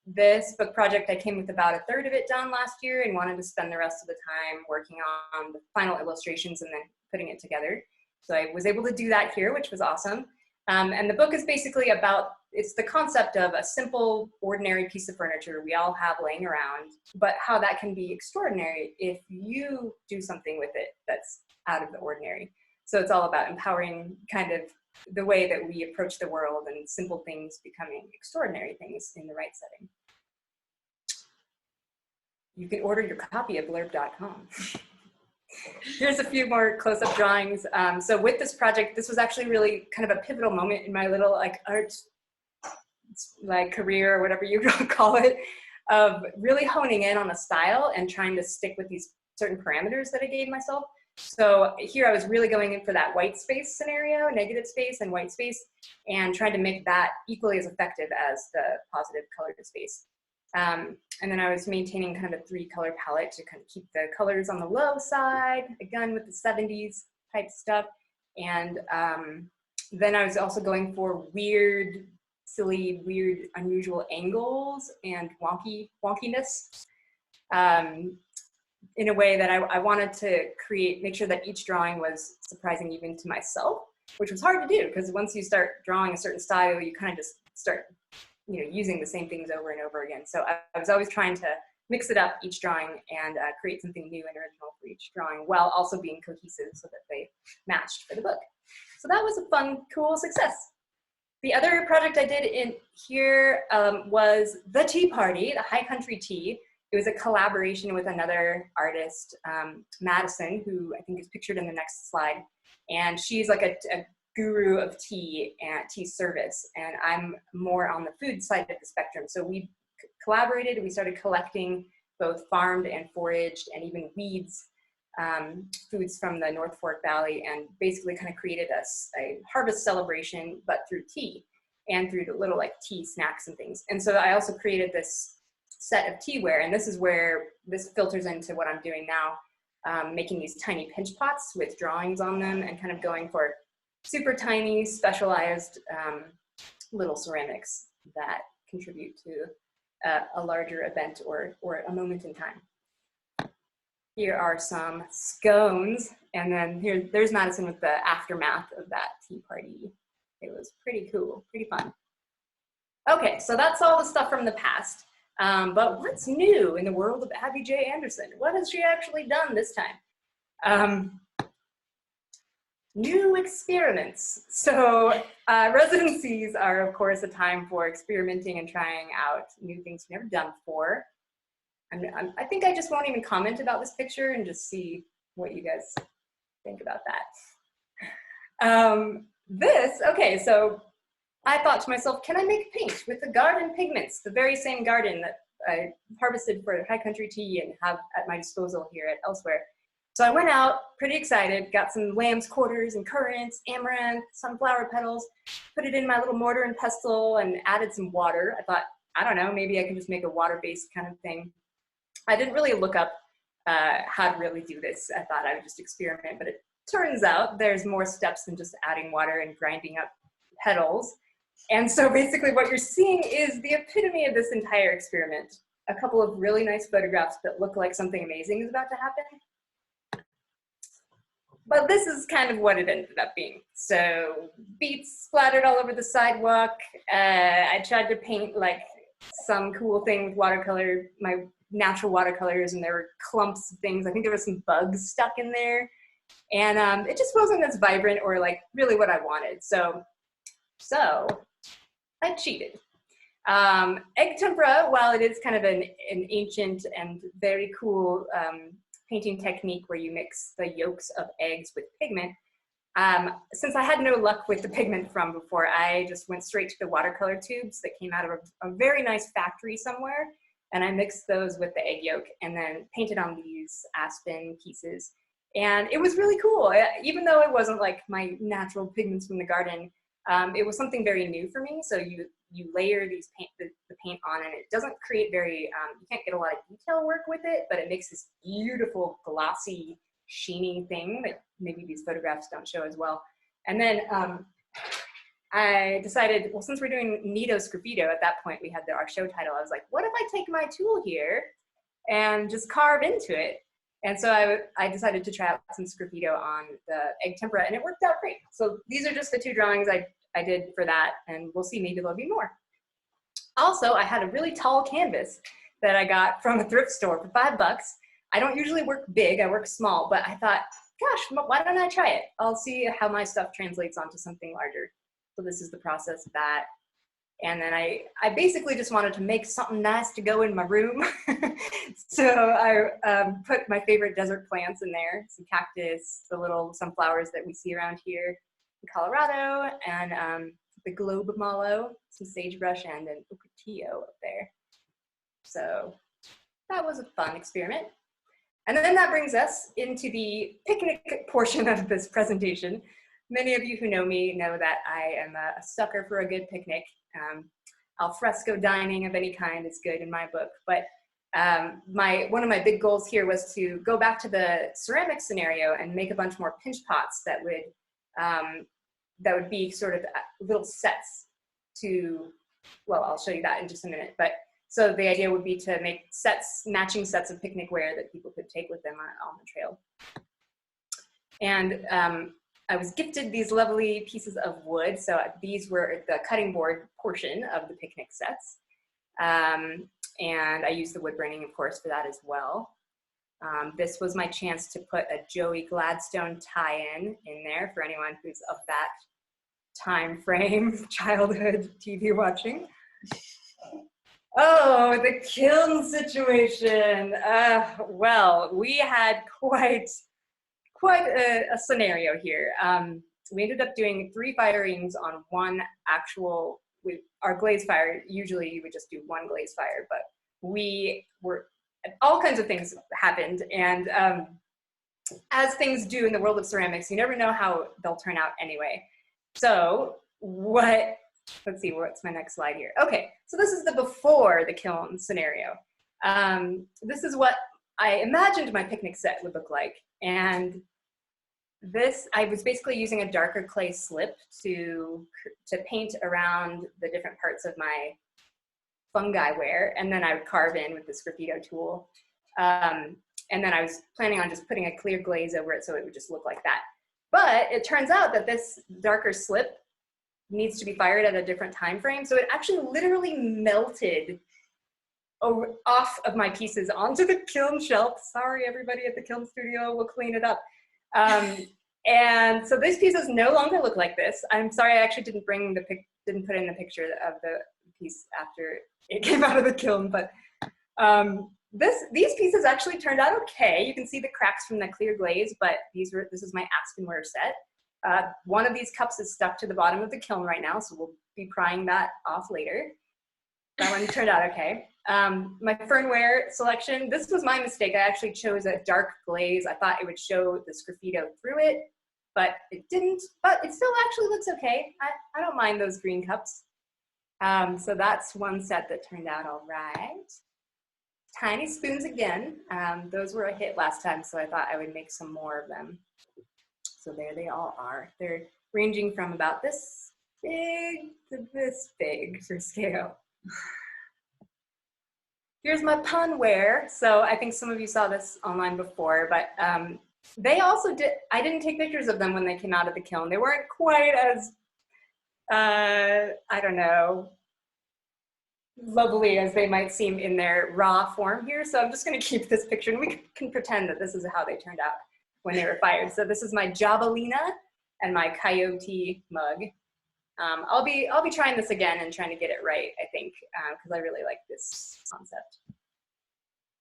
This book project, I came with about 1/3 of it done last year and wanted to spend the rest of the time working on the final illustrations and then putting it together. So I was able to do that here, which was awesome. And the book is basically about, it's the concept of a simple, ordinary piece of furniture we all have laying around, but how that can be extraordinary if you do something with it that's out of the ordinary. So it's all about empowering kind of the way that we approach the world and simple things becoming extraordinary things in the right setting. You can order your copy at blurb.com. Here's a few more close-up drawings. So with this project, this was actually really kind of a pivotal moment in my little like art like career or whatever you call it, of really honing in on a style and trying to stick with these certain parameters that I gave myself. So here I was really going in for that white space scenario, negative space and white space, and trying to make that equally as effective as the positive colored space. And then I was maintaining kind of a 3-color palette to kind of keep the colors on the low side, again with the 70s type stuff. And then I was also going for weird, silly, weird, unusual angles and wonkiness in a way that I wanted to make sure that each drawing was surprising even to myself, which was hard to do because once you start drawing a certain style, you kind of just start using the same things over and over again. So I was always trying to mix it up each drawing and create something new and original for each drawing while also being cohesive so that they matched for the book. So that was a fun, cool success. The other project I did in here was The Tea Party, the High Country Tea. It was a collaboration with another artist, Madison, who I think is pictured in the next slide. And she's like a guru of tea and tea service. And I'm more on the food side of the spectrum. So we collaborated and we started collecting both farmed and foraged and even weeds foods from the North Fork Valley, and basically kind of created a harvest celebration, but through tea and through the little like tea snacks and things. And so I also created this set of teaware, and this is where this filters into what I'm doing now, making these tiny pinch pots with drawings on them and kind of going for super tiny, specialized little ceramics that contribute to a larger event or a moment in time. Here are some scones, and then there's Madison with the aftermath of that tea party. It was pretty cool, pretty fun. Okay, so that's all the stuff from the past. But what's new in the world of Abby J. Anderson? What has she actually done this time? New experiments. So residencies are, of course, a time for experimenting and trying out new things you've never done before. I think I just won't even comment about this picture and just see what you guys think about that. Okay, so I thought to myself, can I make paint with the garden pigments, the very same garden that I harvested for High Country Tea and have at my disposal here at Elsewhere? So I went out, pretty excited, got some lamb's quarters and currants, amaranth, sunflower petals, put it in my little mortar and pestle and added some water. I thought, I don't know, maybe I can just make a water-based kind of thing. I didn't really look up how to really do this. I thought I would just experiment, but it turns out there's more steps than just adding water and grinding up petals. And so basically what you're seeing is the epitome of this entire experiment. A couple of really nice photographs that look like something amazing is about to happen. But this is kind of what it ended up being. So beets splattered all over the sidewalk. I tried to paint like some cool thing with watercolor, my natural watercolors, and there were clumps of things. I think there were some bugs stuck in there. And it just wasn't as vibrant or like really what I wanted. So I cheated. Egg tempera, while it is kind of an ancient and very cool painting technique where you mix the yolks of eggs with pigment, since I had no luck with the pigment from before, I just went straight to the watercolor tubes that came out of a very nice factory somewhere, and I mixed those with the egg yolk and then painted on these aspen pieces. And it was really cool. Even though it wasn't like my natural pigments from the garden, it was something very new for me. So you layer these the paint on, and it doesn't create very, you can't get a lot of detail work with it, but it makes this beautiful glossy, sheeny thing that maybe these photographs don't show as well. And then I decided, well, since we're doing Nido Sgraffito, at that point we had our show title, I was like, what if I take my tool here and just carve into it? And so I decided to try out some Sgraffito on the egg tempera, and it worked out great. So these are just the two drawings I did for that, and we'll see, maybe there'll be more. Also, I had a really tall canvas that I got from a thrift store for $5. I don't usually work big, I work small, but I thought, gosh, why don't I try it? I'll see how my stuff translates onto something larger. So this is the process of that. And then I basically just wanted to make something nice to go in my room. So I put my favorite desert plants in there, some cactus, the little sunflowers that we see around here in Colorado, and the globe mallow, some sagebrush, and an ocotillo up there. So that was a fun experiment. And then that brings us into the picnic portion of this presentation. Many of you who know me know that I am a sucker for a good picnic. Al fresco dining of any kind is good in my book, but one of my big goals here was to go back to the ceramic scenario and make a bunch more pinch pots that would be sort of little sets to, well, I'll show you that in just a minute. But so the idea would be to make sets, matching sets of picnic wear that people could take with them on the trail. And I was gifted these lovely pieces of wood. So these were the cutting board portion of the picnic sets. And I used the wood burning, of course, for that as well. This was my chance to put a Joey Gladstone tie-in in there for anyone who's of that time frame, childhood TV watching. Oh, the kiln situation. Well, we had quite a scenario here. We ended up doing 3 firings on one actual, our glaze fire, usually you would just do one glaze fire, but all kinds of things happened. And as things do in the world of ceramics, you never know how they'll turn out anyway. So let's see, what's my next slide here? Okay, so this is the before the kiln scenario. This is what I imagined my picnic set would look like. And I was basically using a darker clay slip to paint around the different parts of my fungi ware, and then I would carve in with the Sgraffito tool. And then I was planning on just putting a clear glaze over it so it would just look like that. But it turns out that this darker slip needs to be fired at a different time frame, so it actually literally melted off of my pieces onto the kiln shelf. Sorry, everybody at the kiln studio, we'll clean it up. And so these pieces no longer look like this. I'm sorry, I actually didn't put in the picture of the piece after it came out of the kiln, but these pieces actually turned out okay. You can see the cracks from the clear glaze, but this is my Aspenware set. One of these cups is stuck to the bottom of the kiln right now, so we'll be prying that off later. That one turned out okay. My Fernware selection, this was my mistake. I actually chose a dark glaze. I thought it would show the Sgraffito through it, but it didn't. But it still actually looks okay. I don't mind those green cups. So that's one set that turned out all right. Tiny spoons again. Those were a hit last time, so I thought I would make some more of them. So there they all are. They're ranging from about this big to this big for scale. Here's my Punware. So I think some of you saw this online before, but they also did, I didn't take pictures of them when they came out of the kiln. They weren't quite as, I don't know, lovely as they might seem in their raw form here. So I'm just gonna keep this picture and we can pretend that this is how they turned out when they were fired. So this is my Javelina and my Coyote mug. I'll be trying this again and trying to get it right, I think, because I really like this concept.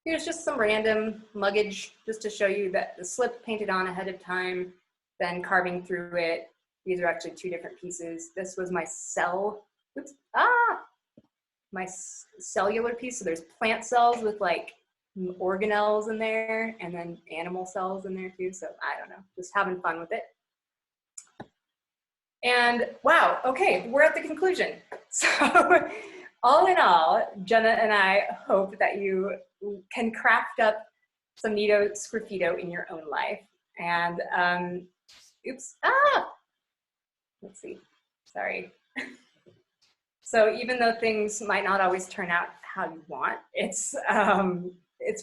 Here's just some random luggage just to show you that the slip painted on ahead of time, then carving through it. These are actually two different pieces. This was my my cellular piece. So there's plant cells with like organelles in there and then animal cells in there too. So I don't know, just having fun with it. And wow, okay, we're at the conclusion. So all in all, Jenna and I hope that you can craft up some neato Sgraffito in your own life. And let's see, sorry. So even though things might not always turn out how you want, it's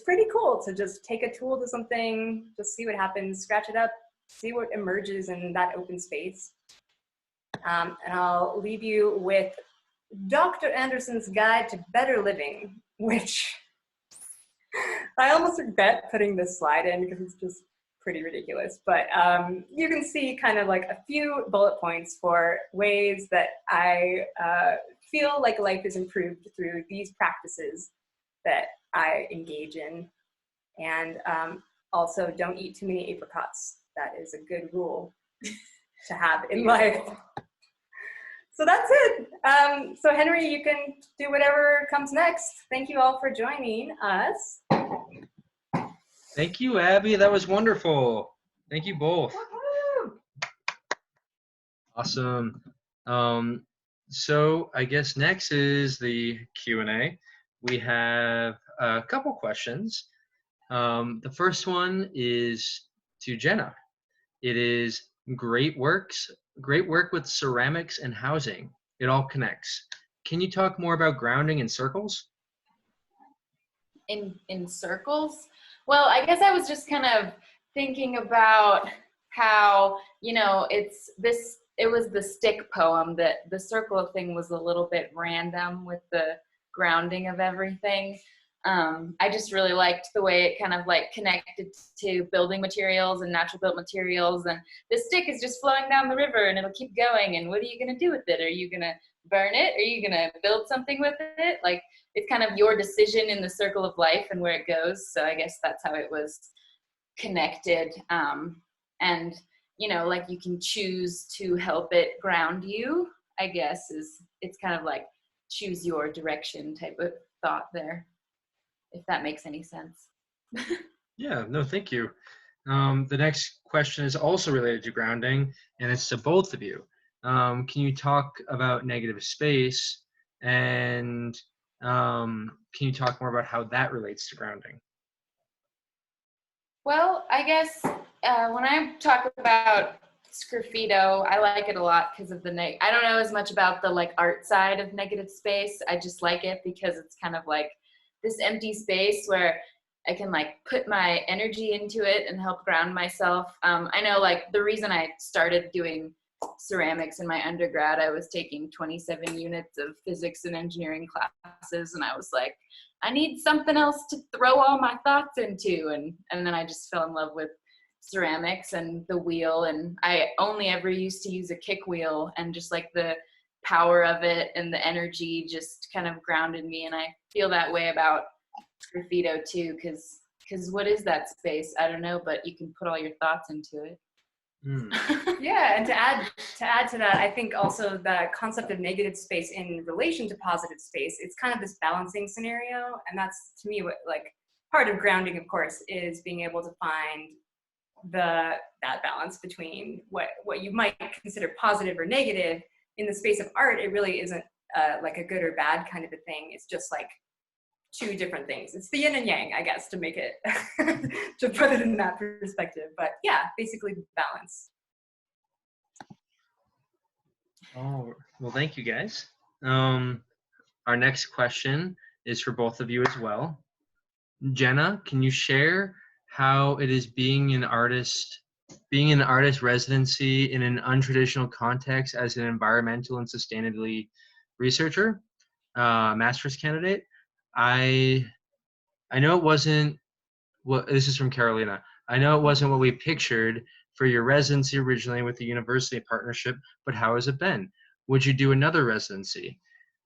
pretty cool to just take a tool to something, just see what happens, scratch it up, see what emerges in that open space. And I'll leave you with Dr. Anderson's Guide to Better Living, which I almost regret putting this slide in because it's just pretty ridiculous. But you can see kind of like a few bullet points for ways that I feel like life is improved through these practices that I engage in. And also don't eat too many apricots. That is a good rule to have in life. So that's it. So Henry, you can do whatever comes next. Thank you all for joining us. Thank you, Abby. That was wonderful. Thank you both. Awesome. So I guess next is the Q&A. We have a couple questions. The first one is to Jenna. It is great work with ceramics and housing. It all connects. Can you talk more about grounding in circles? In circles? Well, I guess I was just kind of thinking about how, you know, it was the stick poem that the circle thing was a little bit random with the grounding of everything. I just really liked the way it kind of like connected to building materials and natural built materials, and the stick is just flowing down the river and it'll keep going, and what are you going to do with it? Are you going to burn it? Are you going to build something with it? Like, it's kind of your decision in the circle of life and where it goes. So I guess that's how it was connected. And, you know, like you can choose to help it ground you, I guess it's kind of like choose your direction type of thought there, if that makes any sense. Yeah, no, thank you. The next question is also related to grounding, and it's to both of you. Can you talk about negative space, and can you talk more about how that relates to grounding? Well, I guess when I talk about Sgraffito, I like it a lot because of I don't know as much about the like art side of negative space. I just like it because it's kind of like this empty space where I can like put my energy into it and help ground myself. I know like the reason I started doing ceramics in my undergrad. I was taking 27 units of physics and engineering classes, and I was like, I need something else to throw all my thoughts into. And then I just fell in love with ceramics and the wheel. And I only ever used to use a kick wheel, and just like the power of it and the energy just kind of grounded me. And I feel that way about Sgraffito too, because what is that space? I don't know, but you can put all your thoughts into it. Yeah, and to add to that, I think also the concept of negative space in relation to positive space, it's kind of this balancing scenario, and that's to me what, like, part of grounding, of course, is being able to find that balance between what you might consider positive or negative. In the space of art, it really isn't like a good or bad kind of a thing. It's just like two different things. It's the yin and yang, I guess, to make it, to put it in that perspective. But yeah, basically balance. Oh, well, thank you guys. Our next question is for both of you as well. Jenna, can you share how it is being an artist residency in an untraditional context as an environmental and sustainability researcher, master's candidate? I know it wasn't what, this is from Carolina. I know it wasn't what we pictured for your residency originally with the university partnership, but how has it been? Would you do another residency?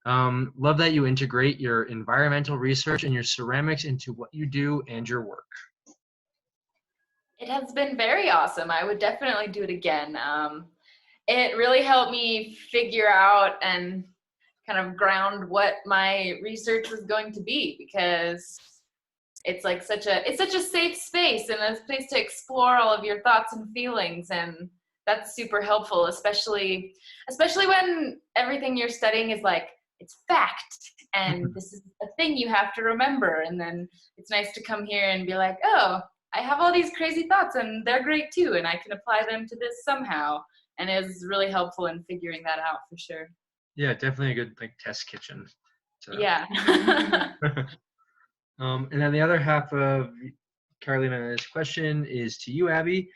Love that you integrate your environmental research and your ceramics into what you do and your work. It has been very awesome. I would definitely do it again. It really helped me figure out and kind of ground what my research was going to be, because it's like such a safe space and a place to explore all of your thoughts and feelings, and that's super helpful, especially when everything you're studying is like, it's fact and this is a thing you have to remember. And then it's nice to come here and be like, oh, I have all these crazy thoughts and they're great too, and I can apply them to this somehow. And it was really helpful in figuring that out for sure. Yeah, definitely a good like test kitchen. So. Yeah. And then the other half of Carolina's question is to you, Abby.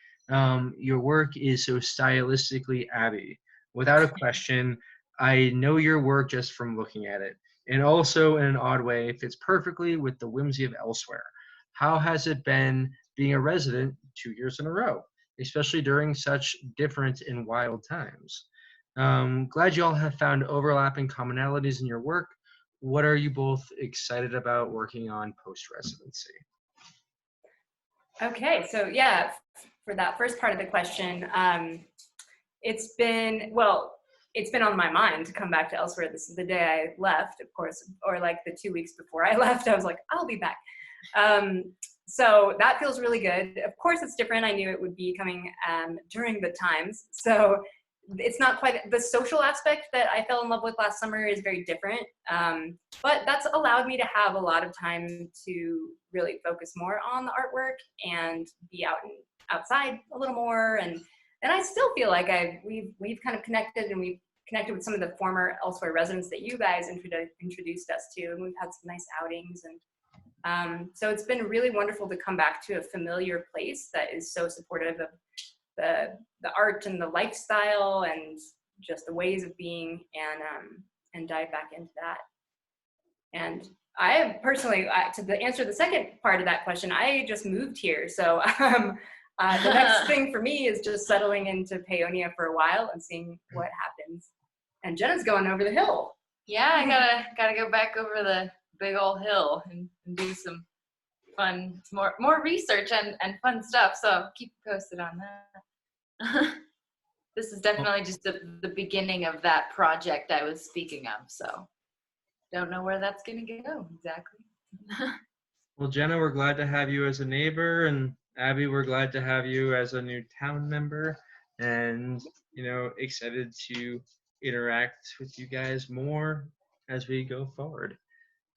Your work is so stylistically Abby. Without a question, I know your work just from looking at it. And also, in an odd way, fits perfectly with the whimsy of Elsewhere. How has it been being a resident 2 years in a row, especially during such different and wild times? Glad you all have found overlapping commonalities in your work. What are you both excited about working on post-residency? Okay, so yeah, for that first part of the question, it's been on my mind to come back to Elsewhere. This is the day I left, of course, or like the 2 weeks before I left, I was like, I'll be back. So that feels really good. Of course, it's different. I knew it would be coming during the times. So it's not quite the social aspect that I fell in love with last summer is very different. But that's allowed me to have a lot of time to really focus more on the artwork and be outside a little more. And I still feel like we've kind of connected, and we've connected with some of the former Elsewhere residents that you guys introduced us to, and we've had some nice outings. And so it's been really wonderful to come back to a familiar place that is so supportive of the art and the lifestyle and just the ways of being, and dive back into that. And I have personally, to answer the second part of that question, I just moved here. So the next thing for me is just settling into Paonia for a while and seeing what happens. And Jenna's going over the hill. Yeah, I gotta go back over the big old hill and do some fun, more research and fun stuff. So I'll keep you posted on that. This is definitely just the beginning of that project I was speaking of. So don't know where that's gonna go exactly. Well, Jenna, we're glad to have you as a neighbor, and Abby, we're glad to have you as a new town member, and excited to interact with you guys more as we go forward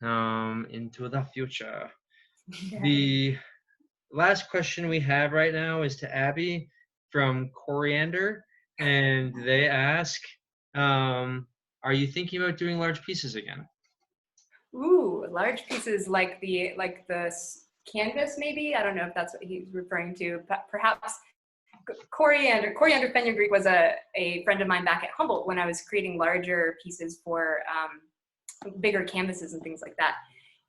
into the future. Yeah. The last question we have right now is to Abby from Coriander, and they ask, are you thinking about doing large pieces again? Ooh, large pieces like the canvas, maybe. I don't know if that's what he's referring to. But perhaps Coriander Fenugreek was a friend of mine back at Humboldt when I was creating larger pieces for bigger canvases and things like that.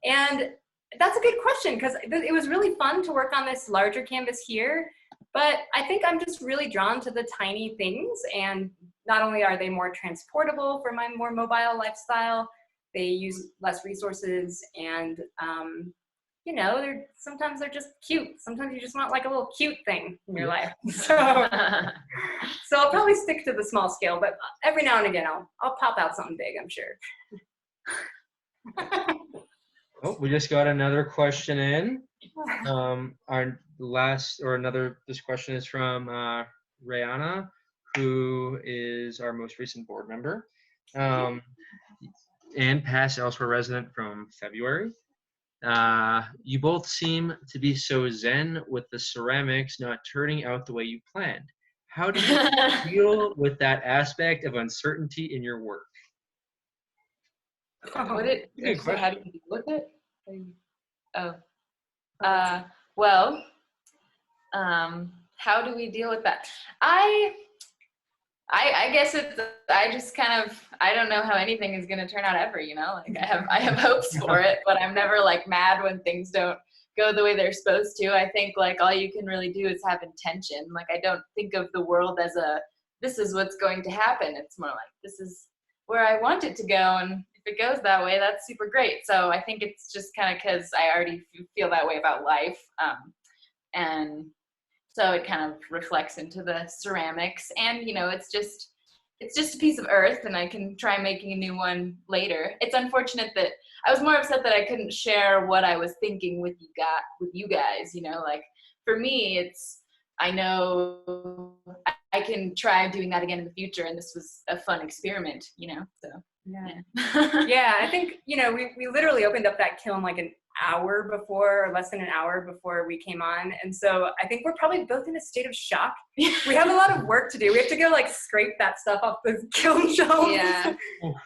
And that's a good question, because it was really fun to work on this larger canvas here, but I think I'm just really drawn to the tiny things, and not only are they more transportable for my more mobile lifestyle, they use less resources, and you know, sometimes they're just cute. Sometimes you just want like a little cute thing in your life. So I'll probably stick to the small scale, but every now and again I'll pop out something big, I'm sure. Oh, we just got another question in. This question is from Rihanna, who is our most recent board member, and past Elsewhere resident from February. You both seem to be so zen with the ceramics not turning out the way you planned. How do you deal with that aspect of uncertainty in your work? How do you deal with it? How do we deal with that? I guess I just kind of, I don't know how anything is going to turn out ever, you know, like I have hopes for it, but I'm never like mad when things don't go the way they're supposed to. I think like all you can really do is have intention. Like I don't think of the world as this is what's going to happen. It's more like, this is where I want it to go. And if it goes that way, that's super great. So I think it's just kind of because I already feel that way about life. And so it kind of reflects into the ceramics, and you know, it's just a piece of earth, and I can try making a new one later. It's unfortunate that I was more upset that I couldn't share what I was thinking with you guys. You know, like for me, I know I can try doing that again in the future, and this was a fun experiment. You know, so yeah. Yeah, I think, you know, we literally opened up that kiln like an hour before, or less than an hour before we came on, and so I think we're probably both in a state of shock. We have a lot of work to do. We have to go like scrape that stuff off the kiln shelves. Yeah.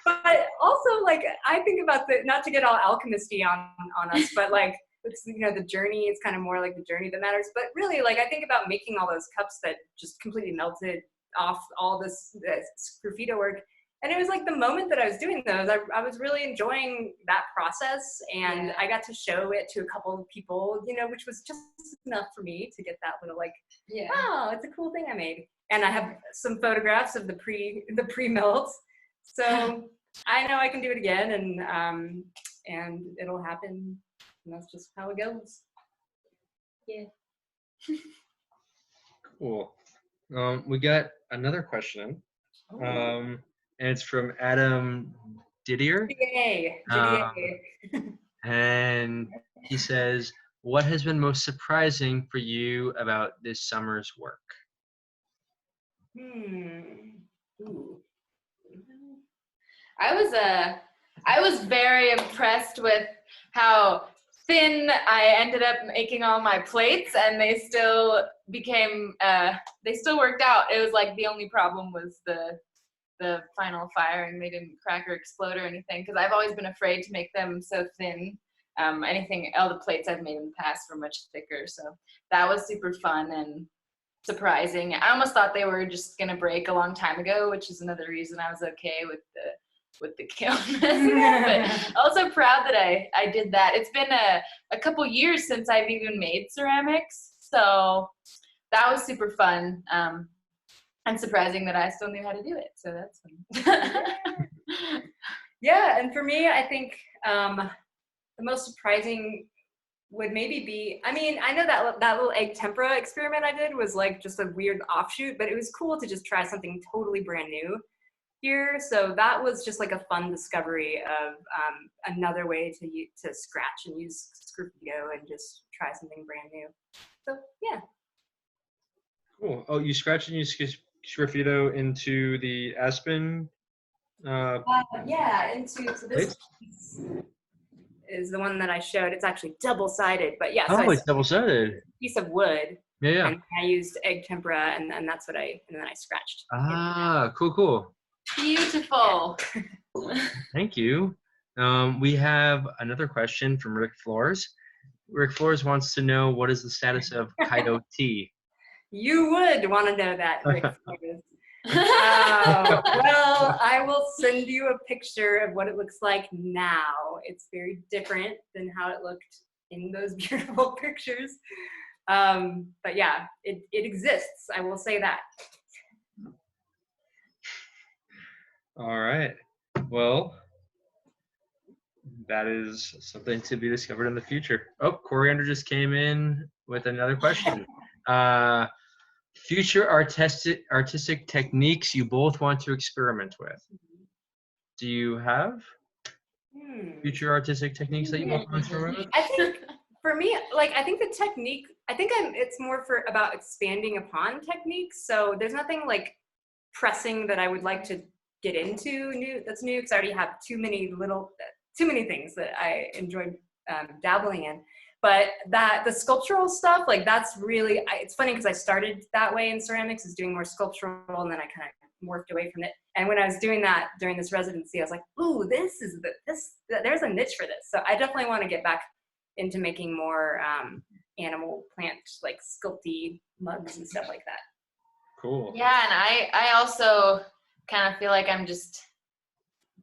But also, like, I think about not to get all alchemisty on us, but like, it's, you know, the journey is kind of more like the journey that matters. But really, like, I think about making all those cups that just completely melted off all this Sgraffito work. And it was like the moment that I was doing those, I was really enjoying that process, and I got to show it to a couple of people, you know, which was just enough for me to get that little like, oh, it's a cool thing I made. And I have some photographs of the pre-melt, so I know I can do it again, and it'll happen, and that's just how it goes. Yeah. Cool. We got another question. And it's from Adam Didier. Yay. And he says, what has been most surprising for you about this summer's work? Ooh. I was very impressed with how thin I ended up making all my plates, and they still worked out. It was like the only problem was the final firing. They didn't crack or explode or anything, because I've always been afraid to make them so thin. All the plates I've made in the past were much thicker, so that was super fun and surprising. I almost thought they were just gonna break a long time ago, which is another reason I was okay with the kiln. But also proud that I did that. It's been a couple years since I've even made ceramics, so that was super fun. And surprising that I still knew how to do it, so that's fun. Yeah, and for me, I think the most surprising would maybe be, I mean, I know that little egg tempera experiment I did was like just a weird offshoot, but it was cool to just try something totally brand new here. So that was just like a fun discovery of another way to scratch and use Sgraffito and just try something brand new. So yeah. Cool. Oh, you scratched and use Sgraffito into the Aspen? So this is the one that I showed. It's actually double-sided, but yeah. Oh, it's double-sided. Piece of wood. Yeah. And I used egg tempera, and that's what and then I scratched. Ah, cool. Beautiful. Thank you. We have another question from Rick Flores. Rick Flores wants to know, what is the status of Kaido tea? You would want to know that, Rick. Well, I will send you a picture of what it looks like now. It's very different than how it looked in those beautiful pictures. But yeah, it exists. I will say that. All right. Well, that is something to be discovered in the future. Oh, Coriander just came in with another question. Future artistic techniques you both want to experiment with. Do you have future artistic techniques that you both want to experiment with? I think for me, like, I think the technique, it's more about expanding upon techniques. So there's nothing like pressing that I would like to get into that's new, because I already have too many things that I enjoy dabbling in. But the sculptural stuff, like, that's really, it's funny because I started that way in ceramics, is doing more sculptural, and then I kind of morphed away from it. And when I was doing that during this residency, I was like, ooh, there's a niche for this. So I definitely want to get back into making more animal plant, like sculpty mugs and stuff like that. Cool. Yeah, and I also kind of feel like I'm just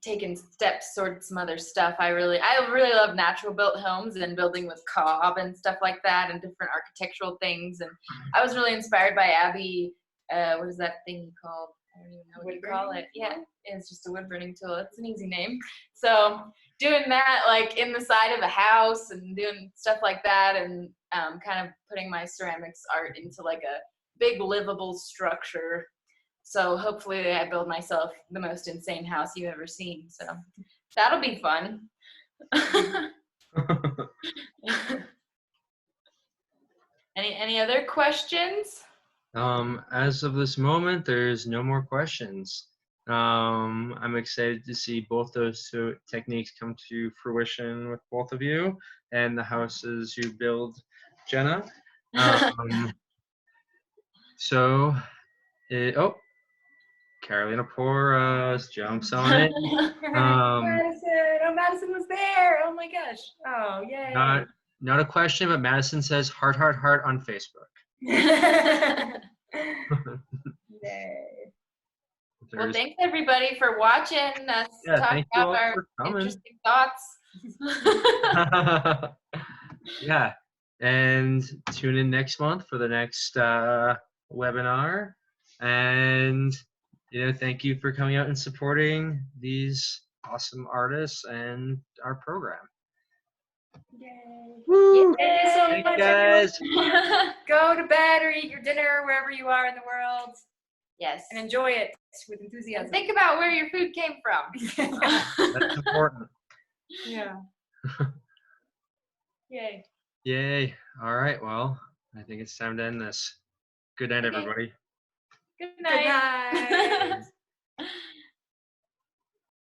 taking steps towards some other stuff. I really love natural built homes and building with cob and stuff like that, and different architectural things. And I was really inspired by Abby. What is that thing called? I don't even know what you call it. Yeah, it's just a wood burning tool. It's an easy name. So doing that, like, in the side of a house and doing stuff like that, and kind of putting my ceramics art into like a big livable structure. So hopefully I build myself the most insane house you've ever seen. So that'll be fun. Any other questions? As of this moment, there's no more questions. I'm excited to see both those two techniques come to fruition with both of you and the houses you build, Jenna. Carolina Porras jumps on it. Madison was there. Oh my gosh. Oh, yay. Not a question, but Madison says heart, heart, heart on Facebook. Yay. Well, thanks everybody for watching us talk about our interesting thoughts. Yeah, and tune in next month for the next webinar. And thank you for coming out and supporting these awesome artists and our program. Yay. Woo! Thank you so Thank much, you guys. Go to bed or eat your dinner wherever you are in the world. Yes. And enjoy it with enthusiasm. And think about where your food came from. That's important. Yeah. Yay. Yay. All right. Well, I think it's time to end this. Good night, everybody. Good night. Good night.